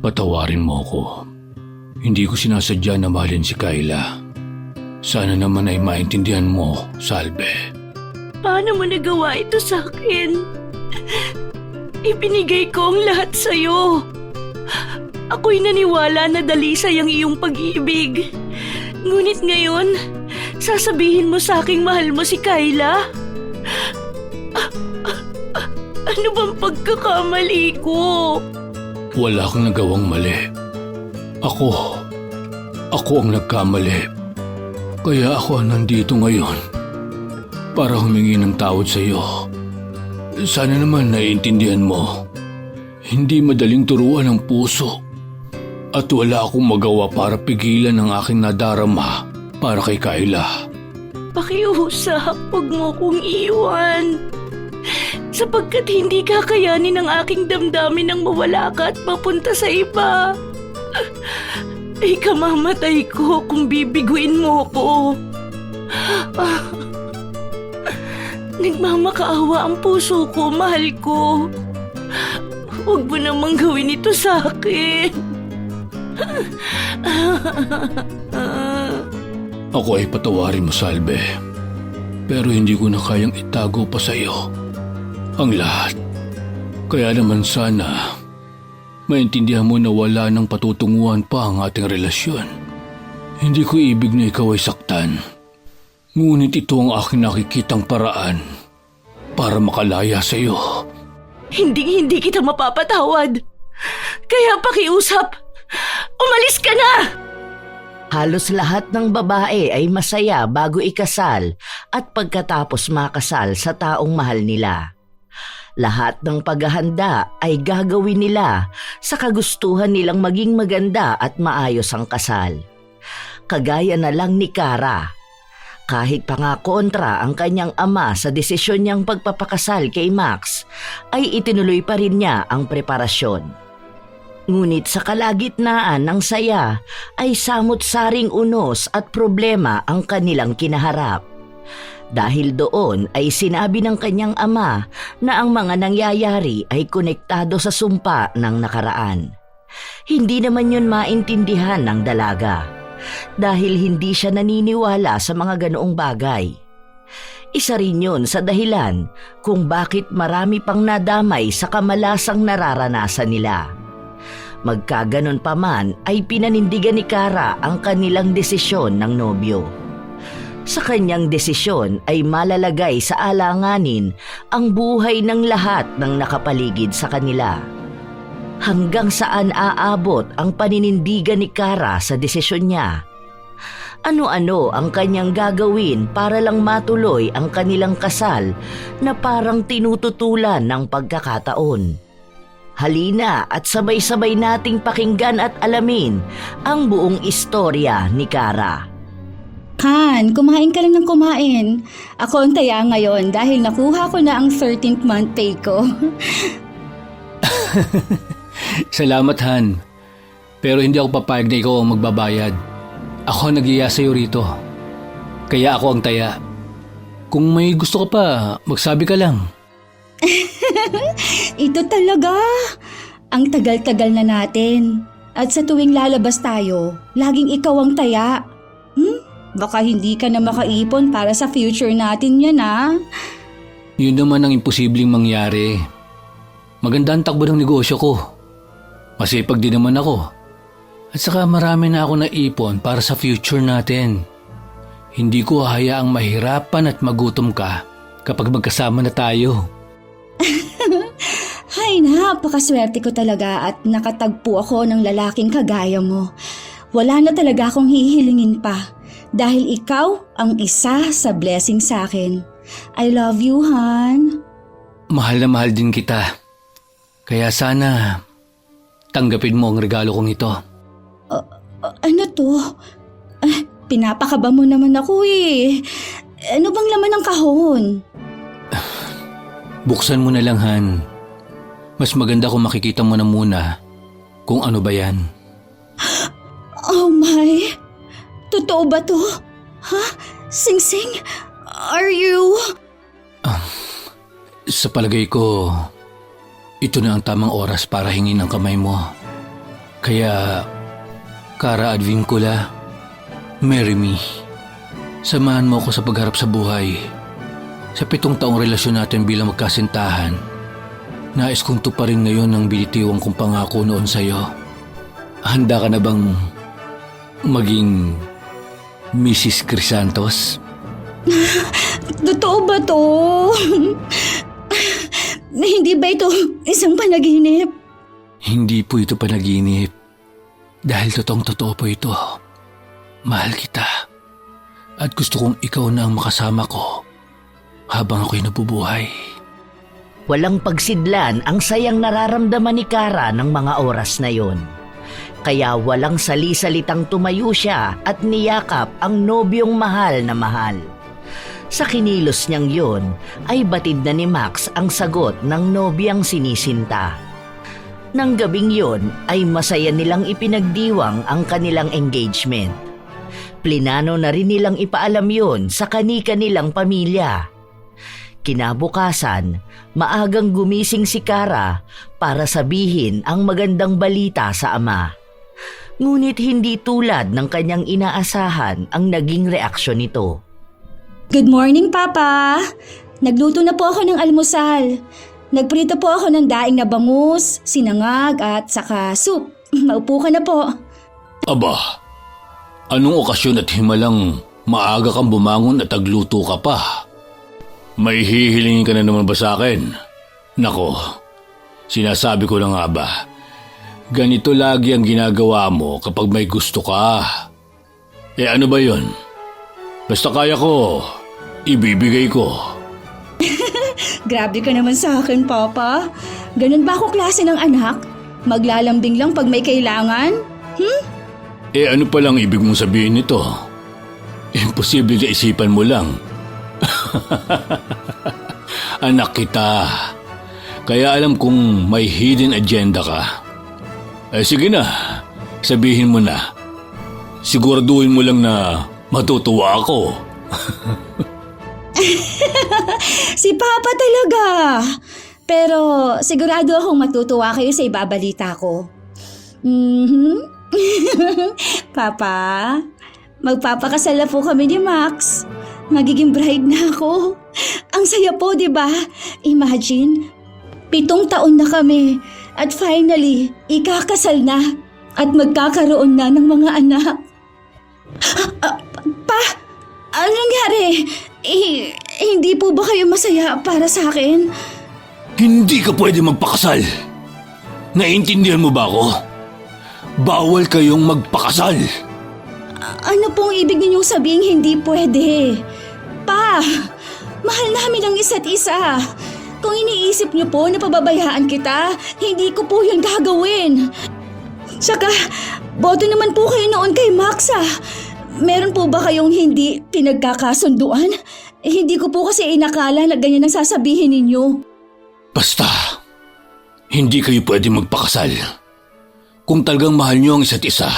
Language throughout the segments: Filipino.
Patawarin mo ko. Hindi ko sinasadya na mahalin si Kayla. Sana naman ay maintindihan mo, Salve. Paano mo nagawa ito sa akin? Ibinigay ko ang lahat sa'yo. Ako'y naniwala na dalisay ang iyong pag-ibig. Ngunit ngayon, sasabihin mo sa aking mahal mo si Kayla? Ano bang pagkakamali ko? Wala kang nagawang mali. Ako ang nagkamali. Kaya ako nandito ngayon para humingi ng tawad sa iyo. Sana naman naiintindihan mo. Hindi madaling turuan ang puso. At wala akong magawa para pigilan ang aking nadarama para kay Kayla. Pakiusap, huwag mo kong iwan. Sapagkat hindi kakayanin ng aking damdamin ang mawala ka at mapunta sa iba. Ay kamamatay ko kung bibiguin mo ko. Nagmamakaawa ang puso ko, mahal ko. Huwag mo namang gawin ito sa akin. Ako ay patawarin mo, Salve. Pero hindi ko na kayang itago pa sa iyo ang lahat. Kaya naman sana maintindihan mo na wala nang patutunguhan pa ang ating relasyon. Hindi ko ibig na ikaw ay saktan. Ngunit ito ang aking nakikitang paraan para makalaya sa iyo. Hindi kita mapapatawad. Kaya pakiusap, umalis ka na! Halos lahat ng babae ay masaya bago ikasal at pagkatapos makasal sa taong mahal nila. Lahat ng paghahanda ay gagawin nila sa kagustuhan nilang maging maganda at maayos ang kasal. Kagaya na lang ni Kara. Kahit pa nga kontra ang kanyang ama sa desisyon niyang pagpapakasal kay Max, ay itinuloy pa rin niya ang preparasyon. Ngunit sa kalagitnaan ng saya ay samot-saring unos at problema ang kanilang kinaharap. Dahil doon ay sinabi ng kanyang ama na ang mga nangyayari ay konektado sa sumpa ng nakaraan. Hindi naman yun maintindihan ng dalaga dahil hindi siya naniniwala sa mga ganoong bagay. Isa rin yun sa dahilan kung bakit marami pang nadamay sa kamalasang nararanasan nila. Magkaganon pa man ay pinanindigan ni Kara ang kanilang desisyon ng nobyo. Sa kanyang desisyon ay malalagay sa alanganin ang buhay ng lahat ng nakapaligid sa kanila. Hanggang saan aabot ang paninindigan ni Kara sa desisyon niya? Ano-ano ang kanyang gagawin para lang matuloy ang kanilang kasal na parang tinututulan ng pagkakataon? Halina at sabay-sabay nating pakinggan at alamin ang buong istorya ni Kara. Han, kumain ka lang ng kumain. Ako ang taya ngayon dahil nakuha ko na ang 13th month pay ko. Salamat, Han. Pero hindi ako papayag na ikaw ang magbabayad. Ako ang nag-iya sa'yo rito. Kaya ako ang taya. Kung may gusto ka pa, magsabi ka lang. Ito talaga. Ang tagal-tagal na natin. At sa tuwing lalabas tayo, laging ikaw ang taya. Baka hindi ka na makaipon para sa future natin yan, ha? Yun naman ang imposibleng mangyari. Maganda ang takbo ng negosyo ko. Masipag din naman ako. At saka marami na ako naipon para sa future natin. Hindi ko hayaang mahirapan at magutom ka kapag magkasama na tayo. Hay, napakaswerte ko talaga at nakatagpo ako ng lalaking kagaya mo. Wala na talaga akong hihilingin pa. Dahil ikaw ang isa sa blessing sa akin. I love you, Han. Mahal na mahal din kita. Kaya sana tanggapin mo ang regalo kong ito. Ano to? Pinapakaba mo naman ako eh. Ano bang laman ng kahon? Buksan mo na lang, Han. Mas maganda kung makikita mo na muna kung ano ba yan. Oh my! Totoo ba to? Ha? Sing-sing? Are you... Sa palagay ko, ito na ang tamang oras para hingin ang kamay mo. Kaya, Kara Advincula, marry me. Samahan mo ako sa pagharap sa buhay. Sa 7 taong relasyon natin bilang magkasintahan, nais kong tuparin ngayon ang binitiwang kong pangako noon sa'yo. Handa ka na bang maging Mrs. Crisantos? Totoo ba to? Hindi ba ito isang panaginip? Hindi po ito panaginip. Dahil totoong-totoo po ito. Mahal kita. At gusto kong ikaw na ang makasama ko habang ako'y nabubuhay. Walang pagsidlan ang sayang nararamdaman ni Kara ng mga oras na yon. Kaya walang sali-salitang tumayo siya at niyakap ang nobyong mahal na mahal. Sa kinilos niyang yon ay batid na ni Max ang sagot ng nobyang sinisinta. Nang gabing yon ay masaya nilang ipinagdiwang ang kanilang engagement. Plinano na rin nilang ipaalam yon sa kani-kanilang pamilya. Kinabukasan, maagang gumising si Kara para sabihin ang magandang balita sa ama. Ngunit hindi tulad ng kanyang inaasahan ang naging reaksyon nito. Good morning, Papa! Nagluto na po ako ng almusal. Nagprito po ako ng daing na bangus, sinangag at saka soup. Maupo ka na po. Aba, anong okasyon at himalang maaga kang bumangon at nagluto ka pa? May hihilingin ka na naman ba sa akin? Nako, sinasabi ko na nga ba, ganito lagi ang ginagawa mo kapag may gusto ka. Ano ba yon? Basta kaya ko, ibibigay ko. Grabe ka naman sa akin, Papa. Ganun ba ako klase ng anak? Maglalambing lang pag may kailangan? Ano palang ibig mong sabihin nito? Imposible na isipan mo lang. Anak kita. Kaya alam kong may hidden agenda ka. Sige na, sabihin mo na. Siguraduhin mo lang na matutuwa ako. Si Papa talaga! Pero sigurado akong matutuwa kayo sa ibabalita ko. Papa, magpapakasal na po kami ni Max. Magiging bride na ako. Ang saya po, di ba? Imagine, 7 taon na kami at finally, ikakasal na at magkakaroon na ng mga anak. Pa, anong nangyari? Hindi po ba kayo masaya para sa akin? Hindi ka pwede magpakasal. Naiintindihan mo ba ako? Bawal kayong magpakasal. Ano pong ibig ninyong sabihin hindi pwede? Pa, mahal namin ang isa't isa. Kung iniisip niyo po na pababayaan kita, hindi ko po yun gagawin. Tsaka, boto naman po kayo noon kay Max Meron po ba kayong hindi pinagkakasunduan? Hindi ko po kasi inakala na ganyan ang sasabihin ninyo. Basta, hindi kayo pwede magpakasal. Kung talagang mahal niyo ang isa't isa,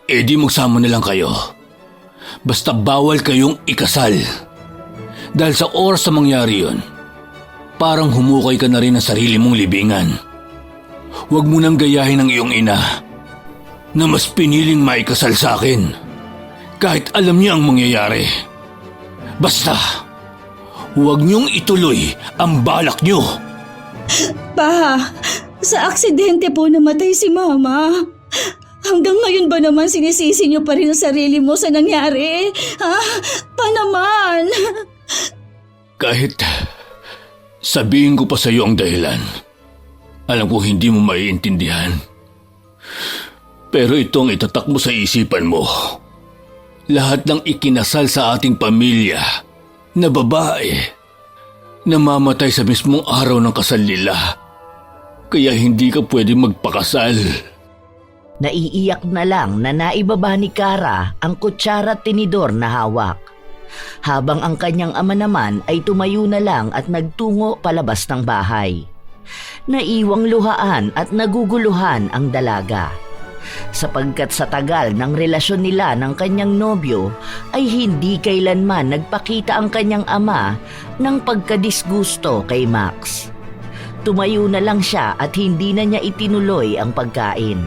di magsama na lang kayo. Basta bawal kayong ikasal. Dahil sa oras na mangyari yun, parang humukay ka na rin ng sarili mong libingan. Huwag mo nang gayahin ang iyong ina na mas piniling maikasal sa akin kahit alam niya ang mangyayari. Basta, huwag niyong ituloy ang balak niyo. Pa, sa aksidente po namatay si Mama. Hanggang ngayon ba naman sinisisi niyo pa rin ang sarili mo sa nangyari? Pa naman. Kahit sabihin ko pa sa iyo ang dahilan, alam ko hindi mo maiintindihan. Pero ito ang itatak mo sa isipan mo. Lahat ng ikinasal sa ating pamilya na babae, namamatay sa mismong araw ng kasal nila. Kaya hindi ka pwede magpakasal. Naiiyak na lang na naibaba ni Kara ang kutsara at tinidor na hawak. Habang ang kanyang ama naman ay tumayo na lang at nagtungo palabas ng bahay. Naiwang luhaan at naguguluhan ang dalaga. Sapagkat sa tagal ng relasyon nila ng kanyang nobyo ay hindi kailanman nagpakita ang kanyang ama ng pagkadisgusto kay Max. Tumayo na lang siya at hindi na niya itinuloy ang pagkain.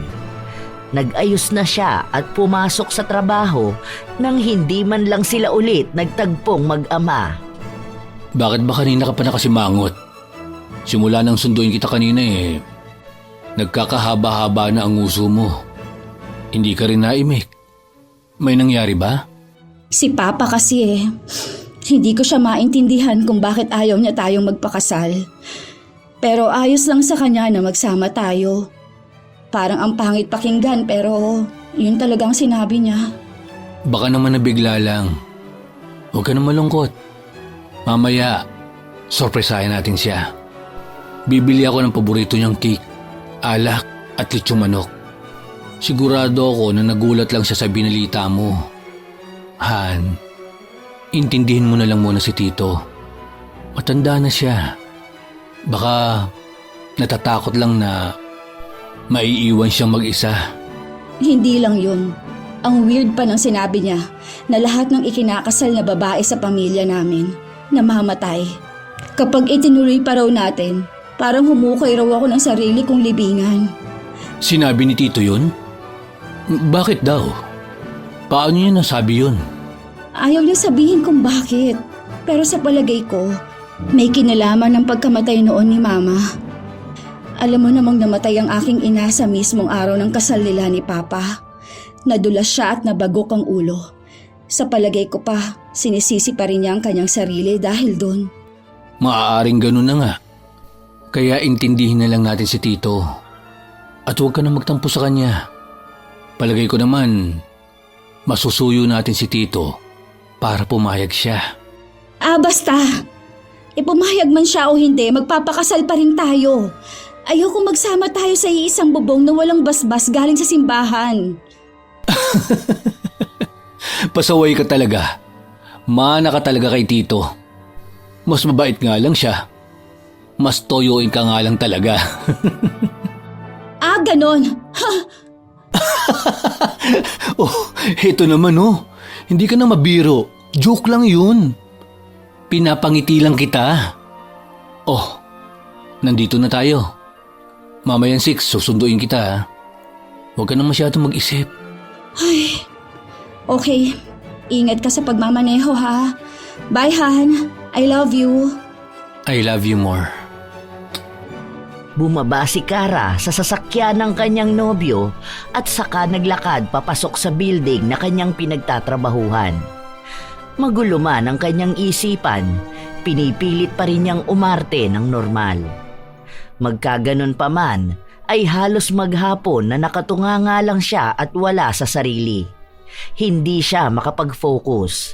Nag-ayos na siya at pumasok sa trabaho nang hindi man lang sila ulit nagtagpong mag-ama. Bakit ba kanina ka pa nakasimangot? Simula nang sunduin kita kanina nagkakahaba-haba na ang uso mo. Hindi ka rin naimik. May nangyari ba? Si Papa kasi hindi ko siya maintindihan kung bakit ayaw niya tayong magpakasal. Pero ayos lang sa kanya na magsama tayo. Parang ang pangit pakinggan pero yun talagang sinabi niya. Baka naman nabigla lang. Huwag ka na malungkot. Mamaya, sorpresahin natin siya. Bibili ako ng paborito niyang cake, alak at lechong manok. Sigurado ako na nagulat lang siya sa binalita mo. Han, intindihin mo na lang muna si Tito. Matanda na siya. Baka natatakot lang na maiiwan siyang mag-isa. Hindi lang yun. Ang weird pa ng sinabi niya na lahat ng ikinakasal na babae sa pamilya namin namamatay. Kapag itinuloy pa raw natin, parang humukay raw ako ng sarili kong libingan. Sinabi ni Tito yun? Bakit daw? Paano niya nasabi yun? Ayaw niya sabihin kung bakit. Pero sa palagay ko, may kinalaman ng pagkamatay noon ni Mama. Alam mo namang namatay ang aking ina sa mismong araw ng kasal nila ni Papa. Nadulas siya at nabagok ang ulo. Sa palagay ko pa, sinisisi pa rin niya ang kanyang sarili dahil doon. Maaaring ganun na nga. Kaya intindihin na lang natin si Tito. At huwag ka na magtampo sa kanya. Palagay ko naman, masusuyo natin si Tito para pumayag siya. Basta! Pumayag man siya o hindi, magpapakasal pa rin tayo. Ayoko magsama tayo sa iisang bubong na walang basbas galing sa simbahan. Pasaway ka talaga. Mana ka talaga kay Tito. Mas mabait nga lang siya. Mas toyoin ka nga lang talaga. Ganon. Oh, eto naman oh. Hindi ka na mabiro. Joke lang yun. Pinapangiti lang kita. Oh, nandito na tayo. Mamayang 6, susunduin kita. Huwag ka na masyadong mag-isip. Ay, okay. Ingat ka sa pagmamaneho ha. Bye Han. I love you. I love you more. Bumaba si Kara sa sasakyan ng kanyang nobyo at saka naglakad papasok sa building na kanyang pinagtatrabahuhan. Magulo man ang kanyang isipan, pinipilit pa rin niyang umarte ng normal. Magkaganon pa man, ay halos maghapon na nakatunganga lang siya at wala sa sarili. Hindi siya makapag-focus.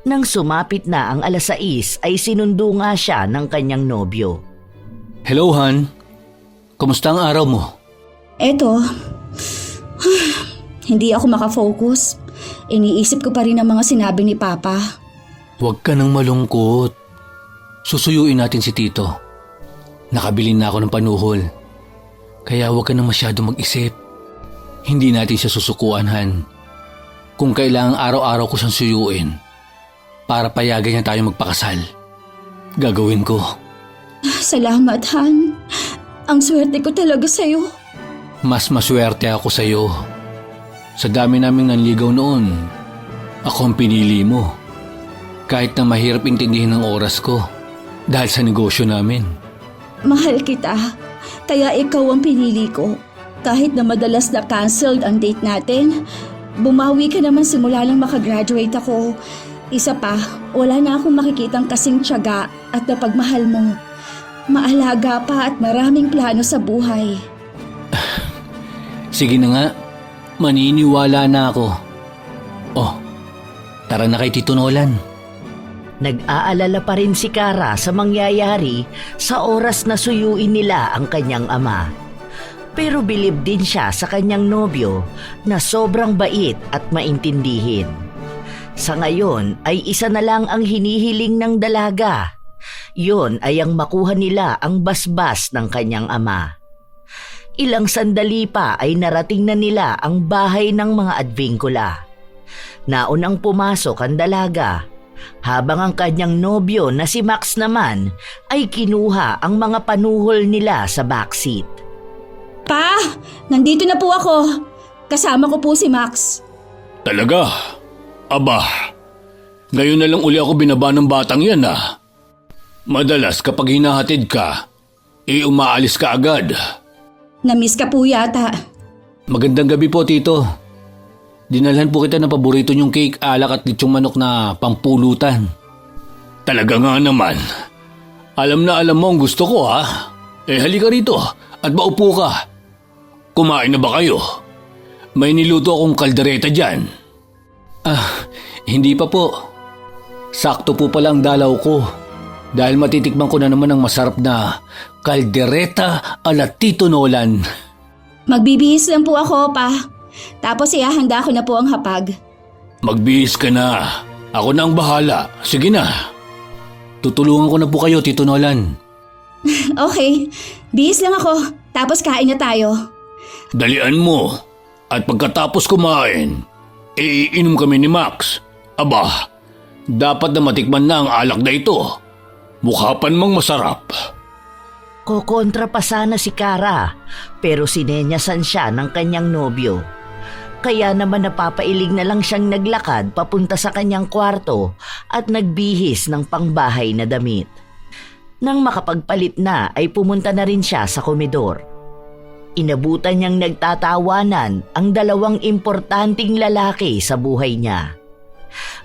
Nang sumapit na ang 6:00 ay sinundo nga siya ng kanyang nobyo. Hello, Han. Kumusta ang araw mo? Eto, hindi ako makafocus. Iniisip ko pa rin ang mga sinabi ni Papa. Huwag ka nang malungkot. Susuyuin natin si Tito. Nakabili na ako ng panuhol. Kaya huwag ka nang masyado mag-isip. Hindi natin siya susukuan, Han. Kung kailangang araw-araw ko siyang suyuin para payagan niya tayo magpakasal, gagawin ko. Salamat, Han. Ang swerte ko talaga sa'yo. Mas maswerte ako sa'yo. Sa dami naming nanligaw noon, ako ang pinili mo. Kahit na mahirap intindihin ang oras ko dahil sa negosyo namin. Mahal kita, kaya ikaw ang pinili ko. Kahit na madalas na canceled ang date natin, bumawi ka naman simula lang makagraduate ako. Isa pa, wala na akong makikitang kasing tiyaga at napagmahal mo. Maalaga pa at maraming plano sa buhay. Sige na nga, maniniwala na ako. Oh, tara na kay Tito Nolan. Nag-aalala pa rin si Kara sa mangyayari sa oras na suyuin nila ang kanyang ama. Pero bilib din siya sa kanyang nobyo na sobrang bait at maintindihin. Sa ngayon ay isa na lang ang hinihiling ng dalaga. Yun ay ang makuha nila ang basbas ng kanyang ama. Ilang sandali pa ay narating na nila ang bahay ng mga adbingkula. Naunang pumasok ang dalaga, habang ang kanyang nobyo na si Max naman ay kinuha ang mga panuhol nila sa backseat. Pa, nandito na po ako. Kasama ko po si Max. Talaga? Aba, ngayon na lang uli ako binaba ng batang yan Madalas kapag hinahatid ka, umaalis ka agad. Namiss ka po yata. Magandang gabi po, Tito. Dinalhan po kita ng paborito niyong cake, alak at litsong manok na pampulutan. Talaga nga naman. Alam na alam mo ang gusto ko halika rito at maupo ka. Kumain na ba kayo? May niluto akong kaldereta dyan. Hindi pa po. Sakto po pala ang dalaw ko. Dahil matitikman ko na naman ang masarap na kaldereta ala Tito Nolan. Magbibihis lang po ako, pa. Tapos ihahanda ko na po ang hapag. Magbihis ka na. Ako na ang bahala. Sige na. Tutulungan ko na po kayo, Tito Nolan. Okay, bihis lang ako. Tapos kain na tayo. Dalian mo. At pagkatapos kumain, iinom kami ni Max. Aba, dapat na matikman na ang alak na ito. Mukha pa namang masarap. Kokontra pa sana si Kara, pero sinenyasan siya ng kanyang nobyo. Kaya naman napapailig na lang siyang naglakad papunta sa kanyang kwarto at nagbihis ng pangbahay na damit. Nang makapagpalit na ay pumunta na rin siya sa komedor. Inabutan niyang nagtatawanan ang dalawang importanteng lalaki sa buhay niya.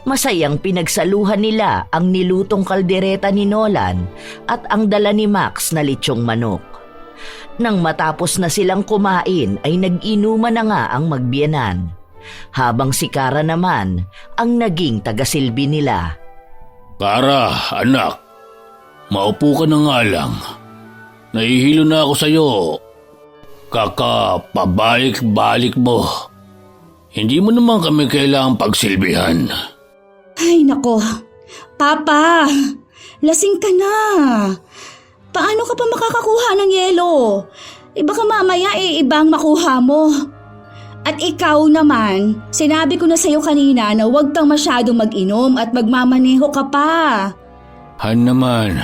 Masayang pinagsaluhan nila ang nilutong kaldereta ni Nolan at ang dala ni Max na litsyong manok. Nang matapos na silang kumain ay nag-inuman na nga ang magbiyanan, habang si Kara naman ang naging tagasilbi nila. Kara, anak, maupo ka na nga lang. Nahihilo na ako sa'yo. Kakapabalik-balik mo. Hindi mo naman kami kailangang pagsilbihan. Ay nako, Papa, lasing ka na. Paano ka pa makakakuha ng yelo? Baka mamaya ibang makuha mo. At ikaw naman, sinabi ko na sa'yo kanina na huwag kang masyadong mag-inom at magmamaneho ka pa. Han naman,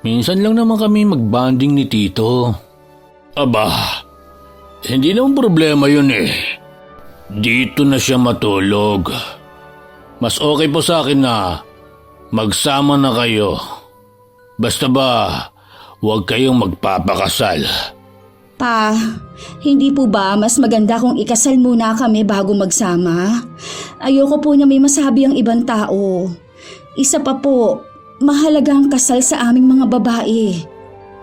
minsan lang naman kami magbanding ni Tito. Aba, hindi naman problema yun Dito na siya matulog. Mas okay po sa akin na magsama na kayo. Basta ba, huwag kayong magpapakasal. Pa, hindi po ba mas maganda kung ikasal muna kami bago magsama? Ayoko po na may masabi ang ibang tao. Isa pa po, mahalaga ang kasal sa aming mga babae.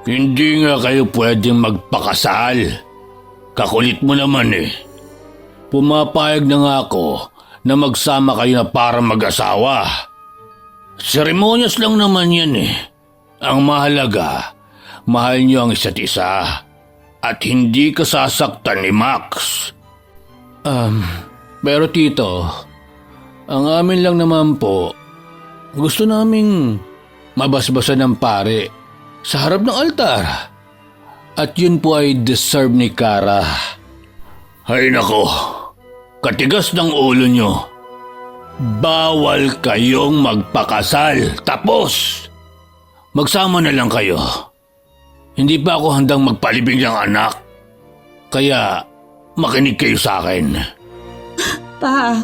Hindi nga kayo pwedeng magpakasal. Kakulit mo naman Pumapayag na nga ako na magsama kayo na para mag-asawa. Seremonyas lang naman yan Ang mahalaga, mahal niyo ang isa't isa at hindi ka sasaktan ni Max. Pero Tito, ang amin lang naman po, gusto naming mabasbasan ng pare sa harap ng altar. At yun po ay deserve ni Kara. Hay nako, katigas ng ulo nyo. Bawal kayong magpakasal. Tapos, magsama na lang kayo. Hindi pa ako handang magpalibing ng anak. Kaya, makinig kayo sa akin. Pa,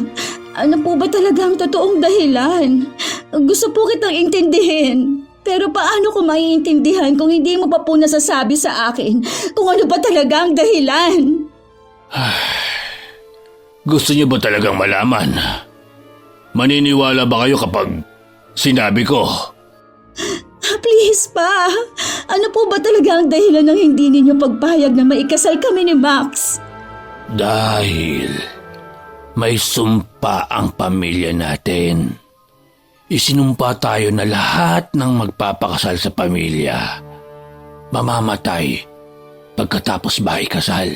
ano po ba talaga ang totoong dahilan? Gusto po kitang intindihin. Pero paano ko maiintindihan kung hindi mo pa po nasasabi sa akin kung ano ba talaga ang dahilan? Gusto niyo ba talagang malaman? Maniniwala ba kayo kapag sinabi ko? Please pa, ano po ba talaga ang dahilan ng hindi ninyo pagpayag na maikasal kami ni Max? Dahil may sumpa ang pamilya natin. Isinumpa tayo na lahat ng magpapakasal sa pamilya mamamatay pagkatapos ba ikasal.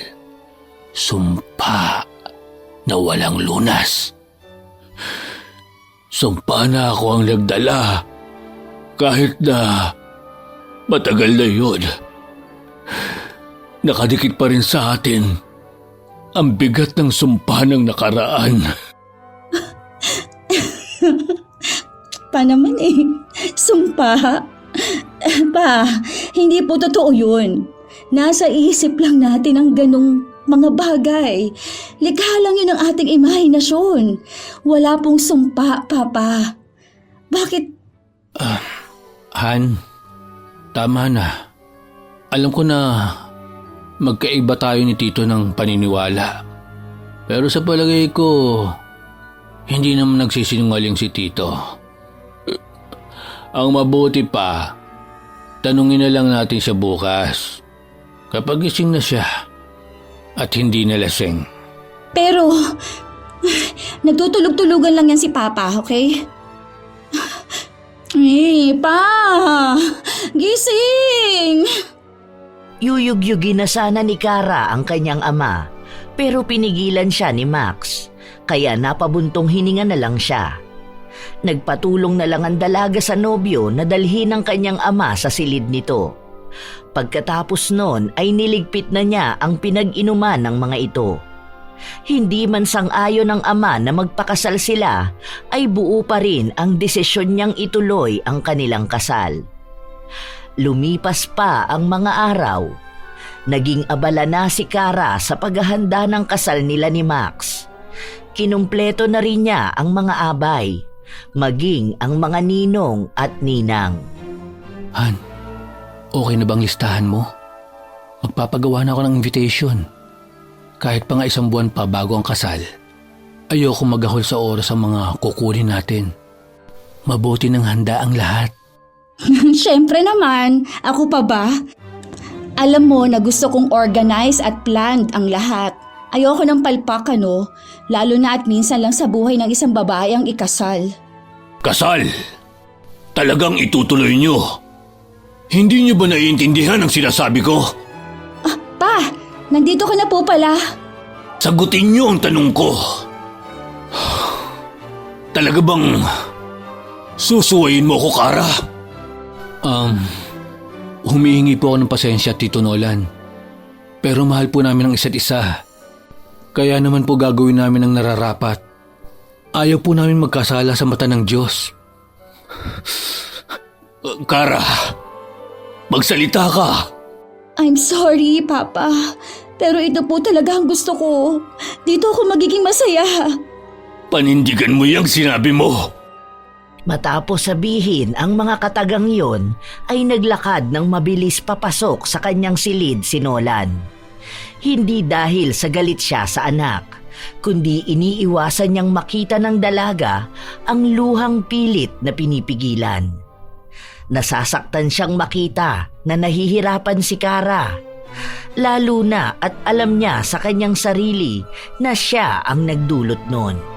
Sumpa na walang lunas. Sumpa na ako ang nagdala kahit na matagal na yun. Nakadikit pa rin sa atin ang bigat ng sumpa ng nakaraan. Pa naman sumpa. Pa, hindi po totoo yun. Nasa isip lang natin ang ganong mga bagay. Likha lang yun ang ating imahinasyon. Wala pong sumpa, Papa. Bakit? Han, tama na. Alam ko na magkaiba tayo ni Tito ng paniniwala. Pero sa palagay ko, hindi naman nagsisinungaling si Tito. Ang mabuti pa, tanungin na lang natin siya bukas. Kapag gising na siya at hindi na lasing. Pero, nagtutulog-tulugan lang yan si Papa, okay? Pa! Gising! Yuyugyugin na sana ni Kara ang kanyang ama, pero pinigilan siya ni Max, kaya napabuntong hininga na lang siya. Nagpatulong na lang ang dalaga sa nobyo na dalhin ang kanyang ama sa silid nito. Pagkatapos noon ay niligpit na niya ang pinag-inuman ng mga ito. Hindi man sang-ayon ng ama na magpakasal sila, ay buo pa rin ang desisyon niyang ituloy ang kanilang kasal. Lumipas pa ang mga araw. Naging abala na si Kara sa paghahanda ng kasal nila ni Max. Kinumpleto na rin niya ang mga abay, maging ang mga ninong at ninang. Han, okay na bang listahan mo? Magpapagawa na ako ng invitation. Kahit pa nga 1 buwan pa bago ang kasal, ayoko magahol sa oras ang mga kukunin natin. Mabuti ng handa ang lahat. Siyempre naman, ako pa ba? Alam mo na gusto kong organize at planned ang lahat. Ayoko ng palpak, lalo na at minsan lang sa buhay ng isang babae ang ikasal. Kasal? Talagang itutuloy niyo? Hindi niyo ba naiintindihan ang sinasabi ko? Pa, nandito ka na po pala. Sagutin niyo ang tanong ko. Talaga bang susuwayin mo ko, Kara? Humihingi po ako ng pasensya, Tito Nolan. Pero mahal po namin ang isa't isa. Kaya naman po gagawin namin ang nararapat. Ayaw po namin magkasala sa mata ng Diyos. Kara, magsalita ka. I'm sorry, Papa. Pero ito po talaga ang gusto ko. Dito ako magiging masaya. Panindigan mo yung sinabi mo. Matapos sabihin ang mga katagang yon, ay naglakad ng mabilis papasok sa kanyang silid si Nolan. Hindi dahil sa galit siya sa anak, kundi iniiwasan niyang makita ng dalaga ang luhang pilit na pinipigilan. Nasasaktan siyang makita na nahihirapan si Kara, lalo na at alam niya sa kanyang sarili na siya ang nagdulot nun.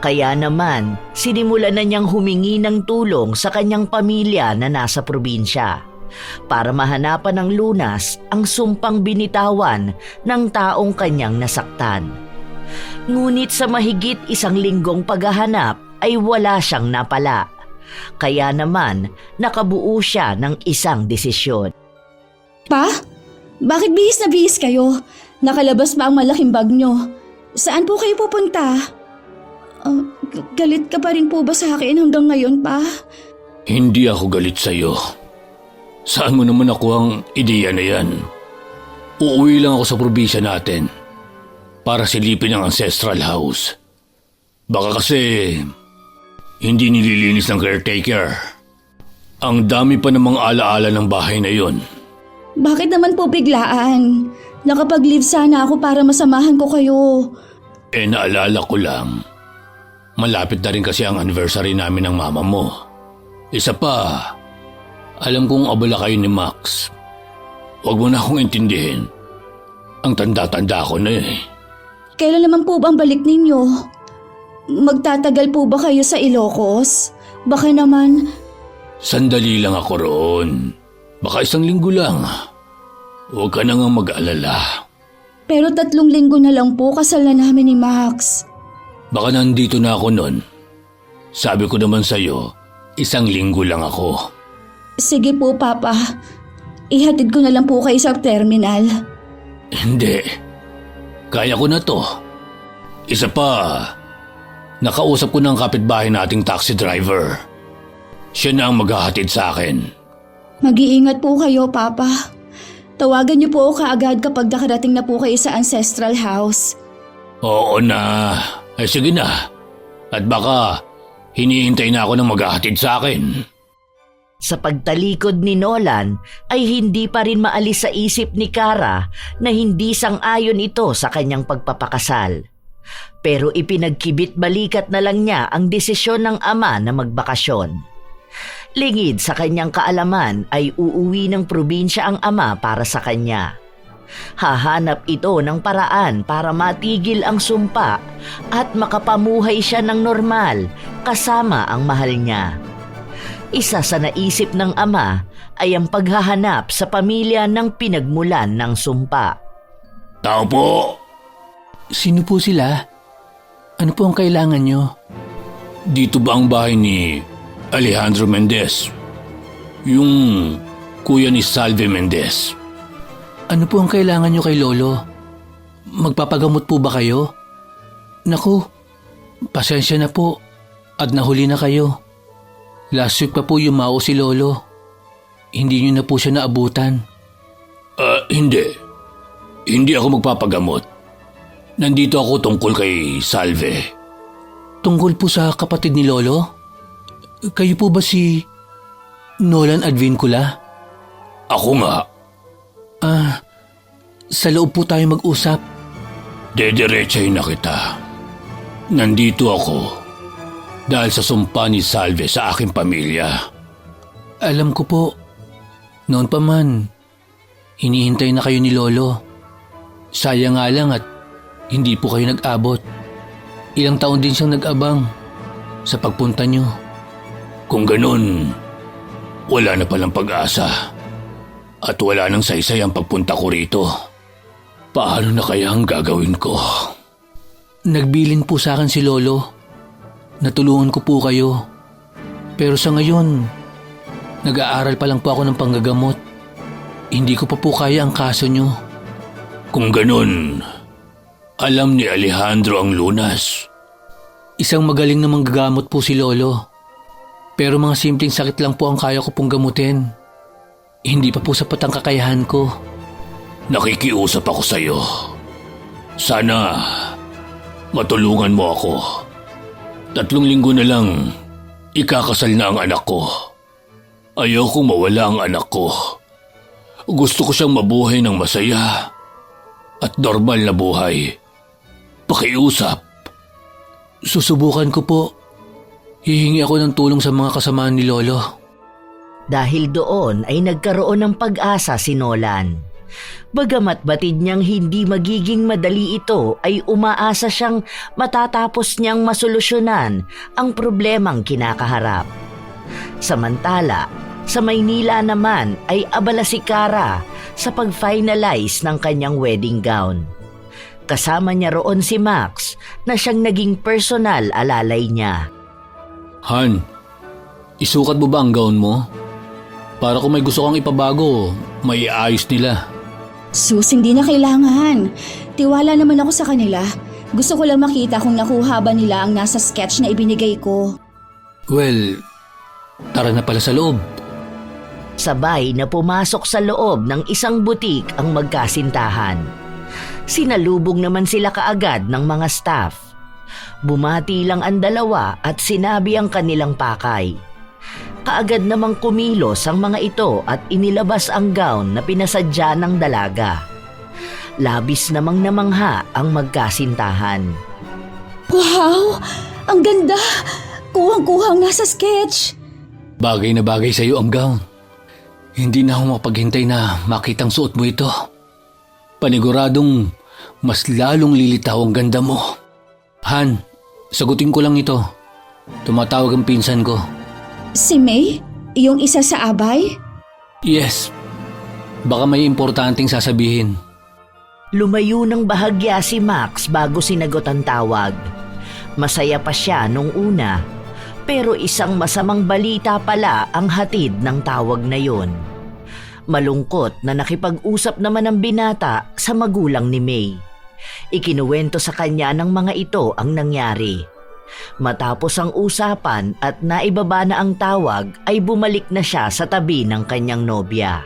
Kaya naman, sinimulan na niyang humingi ng tulong sa kanyang pamilya na nasa probinsya para mahanapan ng lunas ang sumpang binitawan ng taong kanyang nasaktan. Ngunit sa mahigit 1 linggong paghahanap ay wala siyang napala. Kaya naman, nakabuo siya ng isang desisyon. Pa, bakit bihis na bihis kayo? Nakalabas ba ang malaking bag niyo? Saan po kayo pupunta? Galit ka pa rin po ba sa akin hanggang ngayon, Pa? Hindi ako galit sa'yo. Saan mo naman ako ang ideya na yan? Uuwi lang ako sa probinsya natin para silipin ang ancestral house. Baka kasi hindi nililinis ng caretaker. Ang dami pa namang alaala ng bahay na yon. Bakit naman po biglaan? Nakapag-leave sana ako para masamahan ko kayo. Naalala ko lang. Malapit na rin kasi ang anniversary namin ng mama mo. Isa pa, alam kong abala kayo ni Max. Huwag mo na akong intindihin. Ang tanda-tanda ko na eh. Kailan naman po ba ang balik ninyo? Magtatagal po ba kayo sa Ilocos? Baka naman... Sandali lang ako roon. Baka 1 linggo lang. Huwag ka na nga mag-alala. Pero 3 linggo na lang po kasal na namin ni Max. Baka nandito na ako nun. Sabi ko naman sa'yo, 1 linggo lang ako. Sige po, Papa. Ihatid ko na lang po kayo sa terminal. Hindi. Kaya ko na to. Isa pa, nakausap ko ng kapitbahay nating taxi driver. Siya na ang maghahatid sa akin. Mag-iingat po kayo, Papa. Tawagan niyo po ako kaagad kapag nakarating na po kayo sa ancestral house. Oo na. Ay sige na. At baka hinihintay na ako ng maghahatid sa akin. Sa pagtalikod ni Nolan ay hindi pa rin maalis sa isip ni Kara na hindi sang-ayon ito sa kanyang pagpapakasal. Pero ipinagkibit-balikat na lang niya ang desisyon ng ama na magbakasyon. Lingid sa kanyang kaalaman ay uuwi ng probinsya ang ama para sa kanya. Hahanap ito ng paraan para matigil ang sumpa at makapamuhay siya ng normal kasama ang mahal niya. Isa sa naisip ng ama ay ang paghahanap sa pamilya ng pinagmulan ng sumpa. Tao po! Sino po sila? Ano po ang kailangan nyo? Dito ba ang bahay ni Alejandro Mendez? Yung kuya ni Salve Mendez. Ano po ang kailangan nyo kay Lolo? Magpapagamot po ba kayo? Naku, pasensya na po at nahuli na kayo. Last week pa po yumao si Lolo. Hindi nyo na po siya naabutan. Hindi. Hindi ako magpapagamot. Nandito ako tungkol kay Salve. Tungkol po sa kapatid ni Lolo? Kayo po ba si Nolan Advincula? Ako nga. Sa loob po tayo mag-usap. Dediretsahin na kita. Nandito ako dahil sa sumpa ni Salve sa aking pamilya. Alam ko po, noon pa man, hinihintay na kayo ni Lolo. Sayang nga lang at hindi po kayo nag-abot. Ilang taon din siyang nag-abang sa pagpunta niyo. Kung ganun, wala na palang pag-asa. At wala nang saysay ang pagpunta ko rito. Paano na kaya ang gagawin ko? Nagbilin po sa akin si Lolo. Natulungan ko po kayo. Pero sa ngayon, nag-aaral pa lang po ako ng panggagamot. Hindi ko pa po kaya ang kaso nyo. Kung ganun, alam ni Alejandro ang lunas. Isang magaling na manggagamot po si Lolo. Pero mga simpleng sakit lang po ang kaya ko pong gamutin. Hindi pa po sapat ang kakayahan ko. Nakikiusap ako sa iyo. Sana matulungan mo ako. 3 linggo na lang, ikakasal na ang anak ko. Ayokong mawala ang anak ko. Gusto ko siyang mabuhay ng masaya at normal na buhay. Pakiusap. Susubukan ko po. Hihingi ako ng tulong sa mga kasamaan ni Lolo. Dahil doon ay nagkaroon ng pag-asa si Nolan. Bagamat batid niyang hindi magiging madali ito, ay umaasa siyang matatapos niyang masolusyonan ang problemang kinakaharap. Samantala, sa Maynila naman ay abala si Kara sa pag-finalize ng kanyang wedding gown. Kasama niya roon si Max na siyang naging personal alalay niya. Han, isukat mo ba ang gown mo? Para kung may gusto kang ipabago, may iayos nila. Sus, hindi na kailangan. Tiwala naman ako sa kanila. Gusto ko lang makita kung nakuha ba nila ang nasa sketch na ibinigay ko. Well, tara na pala sa loob. Sabay na pumasok sa loob ng isang butik ang magkasintahan. Sinalubong naman sila kaagad ng mga staff. Bumati lang ang dalawa at sinabi ang kanilang pakay. Kaagad namang kumilos ang mga ito at inilabas ang gown na pinasadya ng dalaga. Labis namang namangha ang magkasintahan. Wow! Ang ganda! Kuhang-kuha ang nasa sketch. Bagay na bagay sa iyo ang gown. Hindi na ako mapaghintay na makitang suot mo ito. Paniguradong mas lalong lilitaw ang ganda mo. Han, sagutin ko lang ito. Tumatawag ang pinsan ko. Si May? Yung isa sa abay? Yes. Baka may importanteng sasabihin. Lumayo ng bahagya si Max bago sinagot ang tawag. Masaya pa siya nung una, pero isang masamang balita pala ang hatid ng tawag na yon. Malungkot na nakipag-usap naman ang binata sa magulang ni May. Ikinuwento sa kanya ng mga ito ang nangyari. Matapos ang usapan at naibaba na ang tawag ay bumalik na siya sa tabi ng kanyang nobya.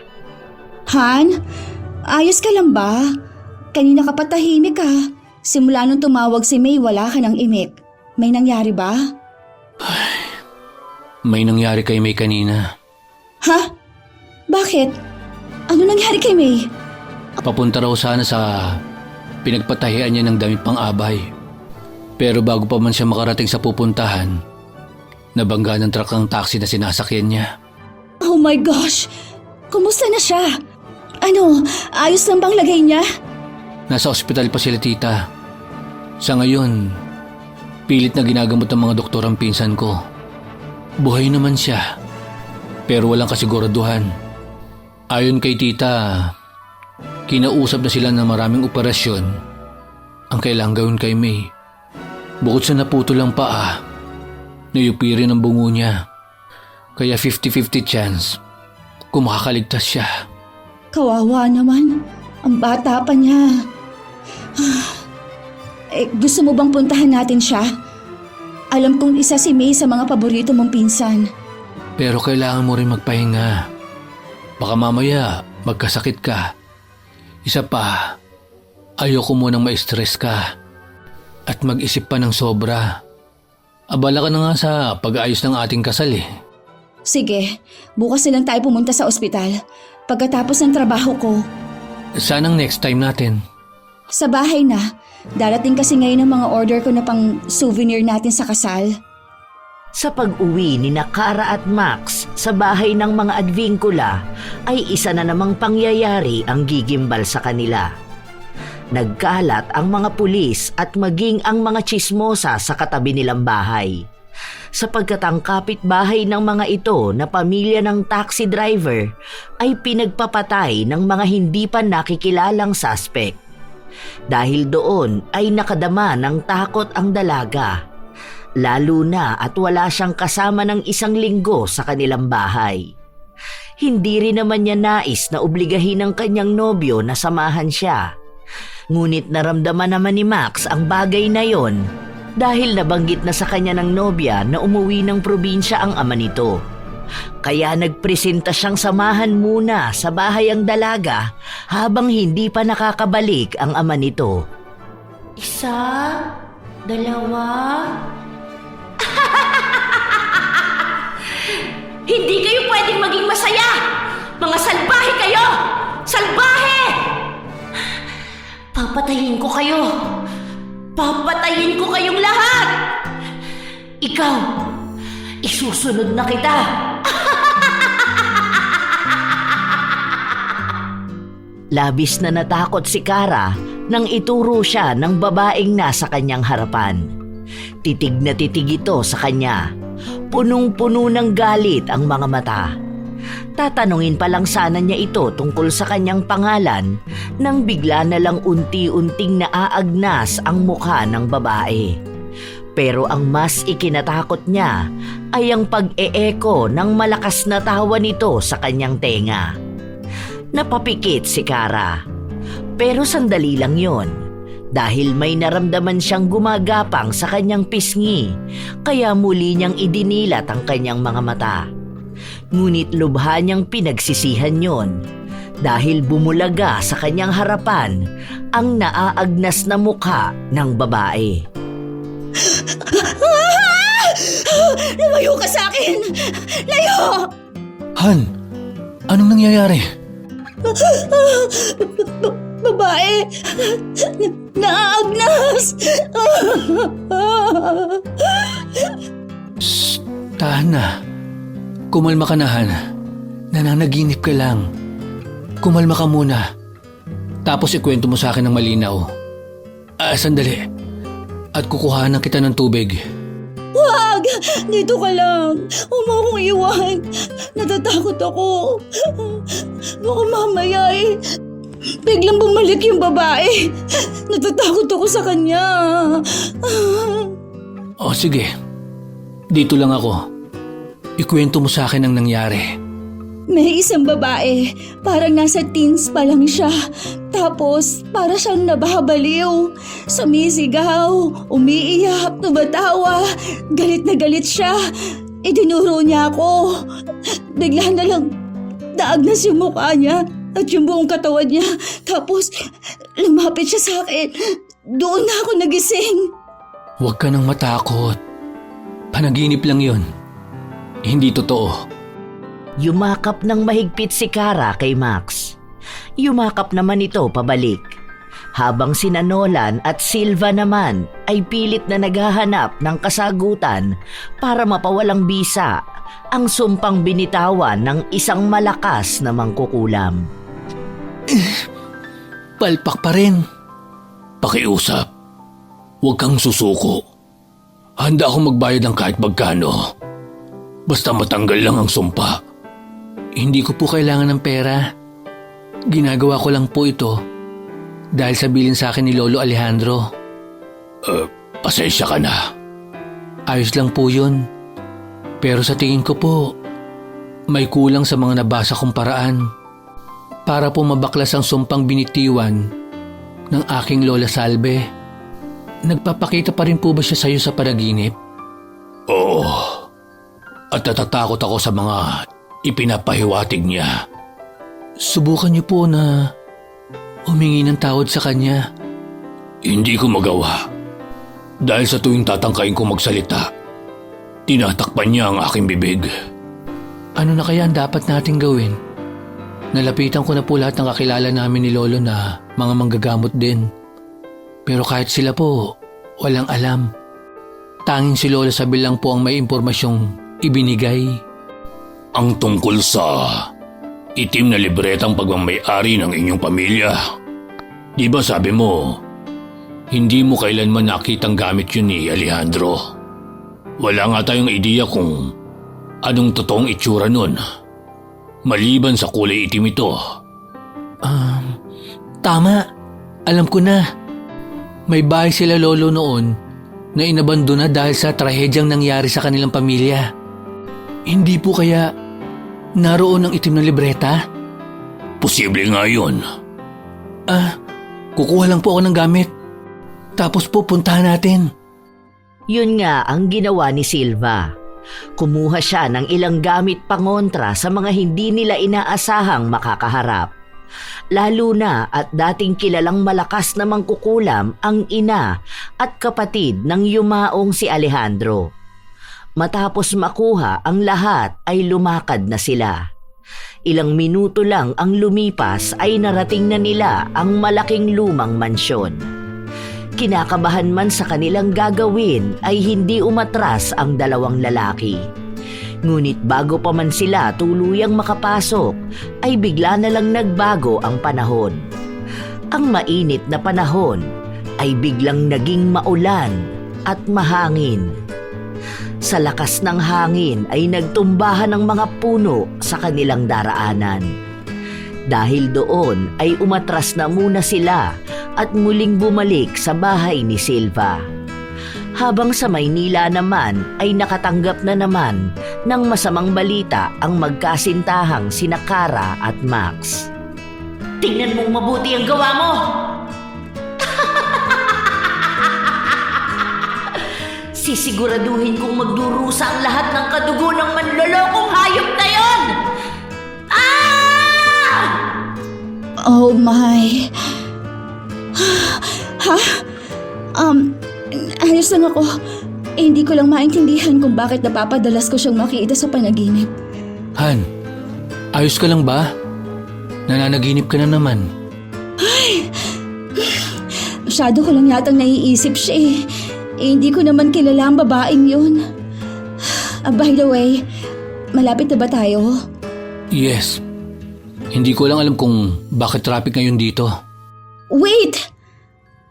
Han, Ayos ka lang ba? Kanina ka pa tahimik ka. Simula nung tumawag si May, wala ka ng imik. May nangyari ba? May nangyari kay May kanina. Ha? Bakit? Ano nangyari kay May? Papunta raw sana sa pinagpatahian niya ng damit pang abay. Pero bago pa man siya makarating sa pupuntahan, nabangga ng truck ang taxi na sinasakyan niya. Oh my gosh! Kumusta na siya? Ano, ayos lang bang lagay niya? Nasa ospital pa sila, tita. Sa ngayon, pilit na ginagamot ng mga doktor ang pinsan ko. Buhay naman siya, pero walang kasiguraduhan. Ayon kay tita, kinausap na sila ng maraming operasyon ang kailangang gawin kay May. Bukod sa naputol ang paa, nayupi rin ang bungo niya. Kaya 50-50 chance kung makakaligtas siya. Kawawa naman. Ang bata pa niya. Gusto mo bang puntahan natin siya? Alam kong isa si May sa mga paborito mong pinsan. Pero kailangan mo rin magpahinga. Baka mamaya magkasakit ka. Isa pa, ayoko munang ma-stress ka at mag-isip pa ng sobra. Abala ka na nga sa pag-aayos ng ating kasal eh. Sige, bukas na lang tayo pumunta sa ospital. Pagkatapos ng trabaho ko. Sanang next time natin. Sa bahay na. Darating kasi ngayon ang mga order ko na pang souvenir natin sa kasal. Sa pag-uwi ni Kara at Max sa bahay ng mga Advincula ay isa na namang pangyayari ang gigimbal sa kanila. Nagkalat ang mga pulis at maging ang mga tsismosa sa katabi nilang bahay. Sapagkat ang kapitbahay ng mga ito na pamilya ng taxi driver ay pinagpapatay ng mga hindi pa nakikilalang suspect. Dahil doon ay nakadama ng takot ang dalaga, lalo na at wala siyang kasama ng 1 linggo sa kanilang bahay. Hindi rin naman niya nais na obligahin ng kanyang nobyo na samahan siya. Ngunit naramdaman naman ni Max ang bagay na yon dahil nabanggit na sa kanya ng nobya na umuwi ng probinsya ang ama nito. Kaya nagpresenta siyang samahan muna sa bahay ang dalaga habang hindi pa nakakabalik ang ama nito. 1, 2. Hindi kayo pwedeng maging masaya! Mga salbahe kayo! Salbahe! Papatayin ko kayo! Papatayin ko kayong lahat! Ikaw, isusunod na kita! Labis na natakot si Kara nang ituro siya ng babaeng nasa kanyang harapan. Titig na titig ito sa kanya. Punong-puno ng galit ang mga mata. Tatanungin pa lang sana niya ito tungkol sa kanyang pangalan nang bigla na lang unti-unting naaagnas ang mukha ng babae. Pero ang mas ikinatakot niya ay ang pag-e-eko ng malakas na tawa nito sa kanyang tenga. Napapikit si Kara. Pero sandali lang yon, dahil may naramdaman siyang gumagapang sa kanyang pisngi, kaya muli niyang idinilat ang kanyang mga mata. Ngunit lubha niyang pinagsisihan yon, dahil bumulaga sa kanyang harapan ang naaagnas na mukha ng babae. Lumayo ka sa akin! Layo! Han, anong nangyayari? Babae! Naaagnas! Shh, tahan na. Kumalma ka na, Han. Nananaginip ka lang. Kumalma ka muna. Tapos ikwento mo sa akin ng malinaw. Sandali. At kukuhanan kita ng tubig. Wag! Dito ka lang. Huwag mo akong iwan. Natatakot ako. Baka mamaya biglang bumalik yung babae. Natatakot ako sa kanya. O sige. Dito lang ako. Ikwento mo sa akin ang nangyari. May isang babae. Parang nasa teens pa lang siya. Tapos, para siyang nababaliw. Sumisigaw, umiiyak, tumatawa. Galit na galit siya. Idinuro niya ako. Bigla na lang, daagnas yung mukha niya. at yung buong katawan niya. Tapos, lumapit siya sa akin. Doon na ako nagising. Huwag ka nang matakot. Panaginip lang yun. Hindi totoo. Yumakap ng mahigpit si Kara kay Max. Yumakap naman ito pabalik. Habang sina Nolan at Silva naman ay pilit na naghahanap ng kasagutan para mapawalang bisa ang sumpang binitawan ng isang malakas na mangkukulam. Palpak pa rin. Pakiusap. Huwag kang susuko. Handa akong magbayad ng kahit magkano. Basta matanggal lang ang sumpa. Hindi ko po kailangan ng pera. Ginagawa ko lang po ito dahil sa bilin sa akin ni Lolo Alejandro. Pasensya ka na. Ayos lang po yun. Pero sa tingin ko po, may kulang sa mga nabasa kong paraan para po mabaklas ang sumpang binitiwan ng aking Lola Salve. Nagpapakita pa rin po ba siya sa iyo sa panaginip? Oo. At natatakot ako sa mga ipinapahiwatig niya. Subukan niyo po na humingi ng tawad sa kanya. Hindi ko magawa. Dahil sa tuwing tatangkain ko magsalita, tinatakpan niya ang aking bibig. Ano na kaya ang dapat nating gawin? Nalapitan ko na po lahat ng kakilala namin ni Lolo na mga manggagamot din. Pero kahit sila po, walang alam. Tanging si Lola Sabel lang po ang may impormasyong ibinigay. Ang tungkol sa itim na libretang pagmamayari ng inyong pamilya. Di ba sabi mo, hindi mo kailanman nakitang gamit yun ni Alejandro? Wala nga tayong ideya kung anong totoong itsura nun. Maliban sa kulay itim ito. Tama. Alam ko na. May bahay sila Lolo noon na inabandona dahil sa trahedyang nangyari sa kanilang pamilya. Hindi po kaya naroon ang itim na libreta? Posible nga yun. Kukuha lang po ako ng gamit. Tapos po puntahan natin. Yun nga ang ginawa ni Silva. Kumuha siya ng ilang gamit pangontra sa mga hindi nila inaasahang makakaharap. Lalo na at dating kilalang malakas na mangkukulam ang ina at kapatid ng yumaong si Alejandro. Matapos makuha ang lahat ay lumakad na sila. Ilang minuto lang ang lumipas ay narating na nila ang malaking lumang mansyon. Kinakabahan man sa kanilang gagawin ay hindi umatras ang dalawang lalaki. Ngunit bago pa man sila tuluyang makapasok, ay bigla na lang nagbago ang panahon. Ang mainit na panahon ay biglang naging maulan at mahangin. Sa lakas ng hangin ay nagtumbahan ang mga puno sa kanilang daraanan. Dahil doon ay umatras na muna sila at muling bumalik sa bahay ni Silva. Habang sa Maynila naman ay nakatanggap na naman ng masamang balita ang magkasintahang sina Kara at Max. Tingnan mong mabuti ang gawa mo! Sisiguraduhin kong magdurusa ang lahat ng kadugo ng manlolokong hayop na yon! Oh my. Ha? Ayos lang ako. Hindi ko lang maintindihan kung bakit napapadalas ko siyang makita sa panaginip. Han, ayos ka lang ba? Nananaginip ka na naman. Masyado ko lang yatang naiisip siya eh. Hindi ko naman kilala ang babaeng yun. By the way, malapit na ba tayo? Yes. Hindi ko lang alam kung bakit traffic ngayon dito. Wait!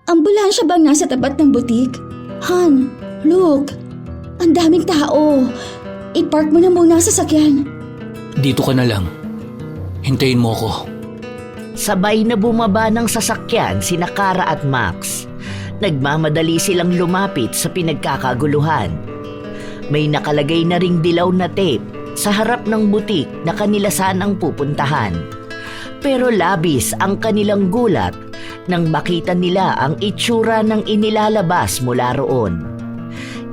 Ambulansya bang nasa tapat ng butik? Han, look. Ang daming tao. I-park mo na muna sa sasakyan. Dito ka na lang. Hintayin mo ako. Sabay na bumaba ng sasakyan sina Kara at Max. Nagmamadali silang lumapit sa pinagkakaguluhan. May nakalagay na ring dilaw na tape sa harap ng butik na kanila sanang pupuntahan. Pero labis ang kanilang gulat nang makita nila ang itsura ng inilalabas mula roon.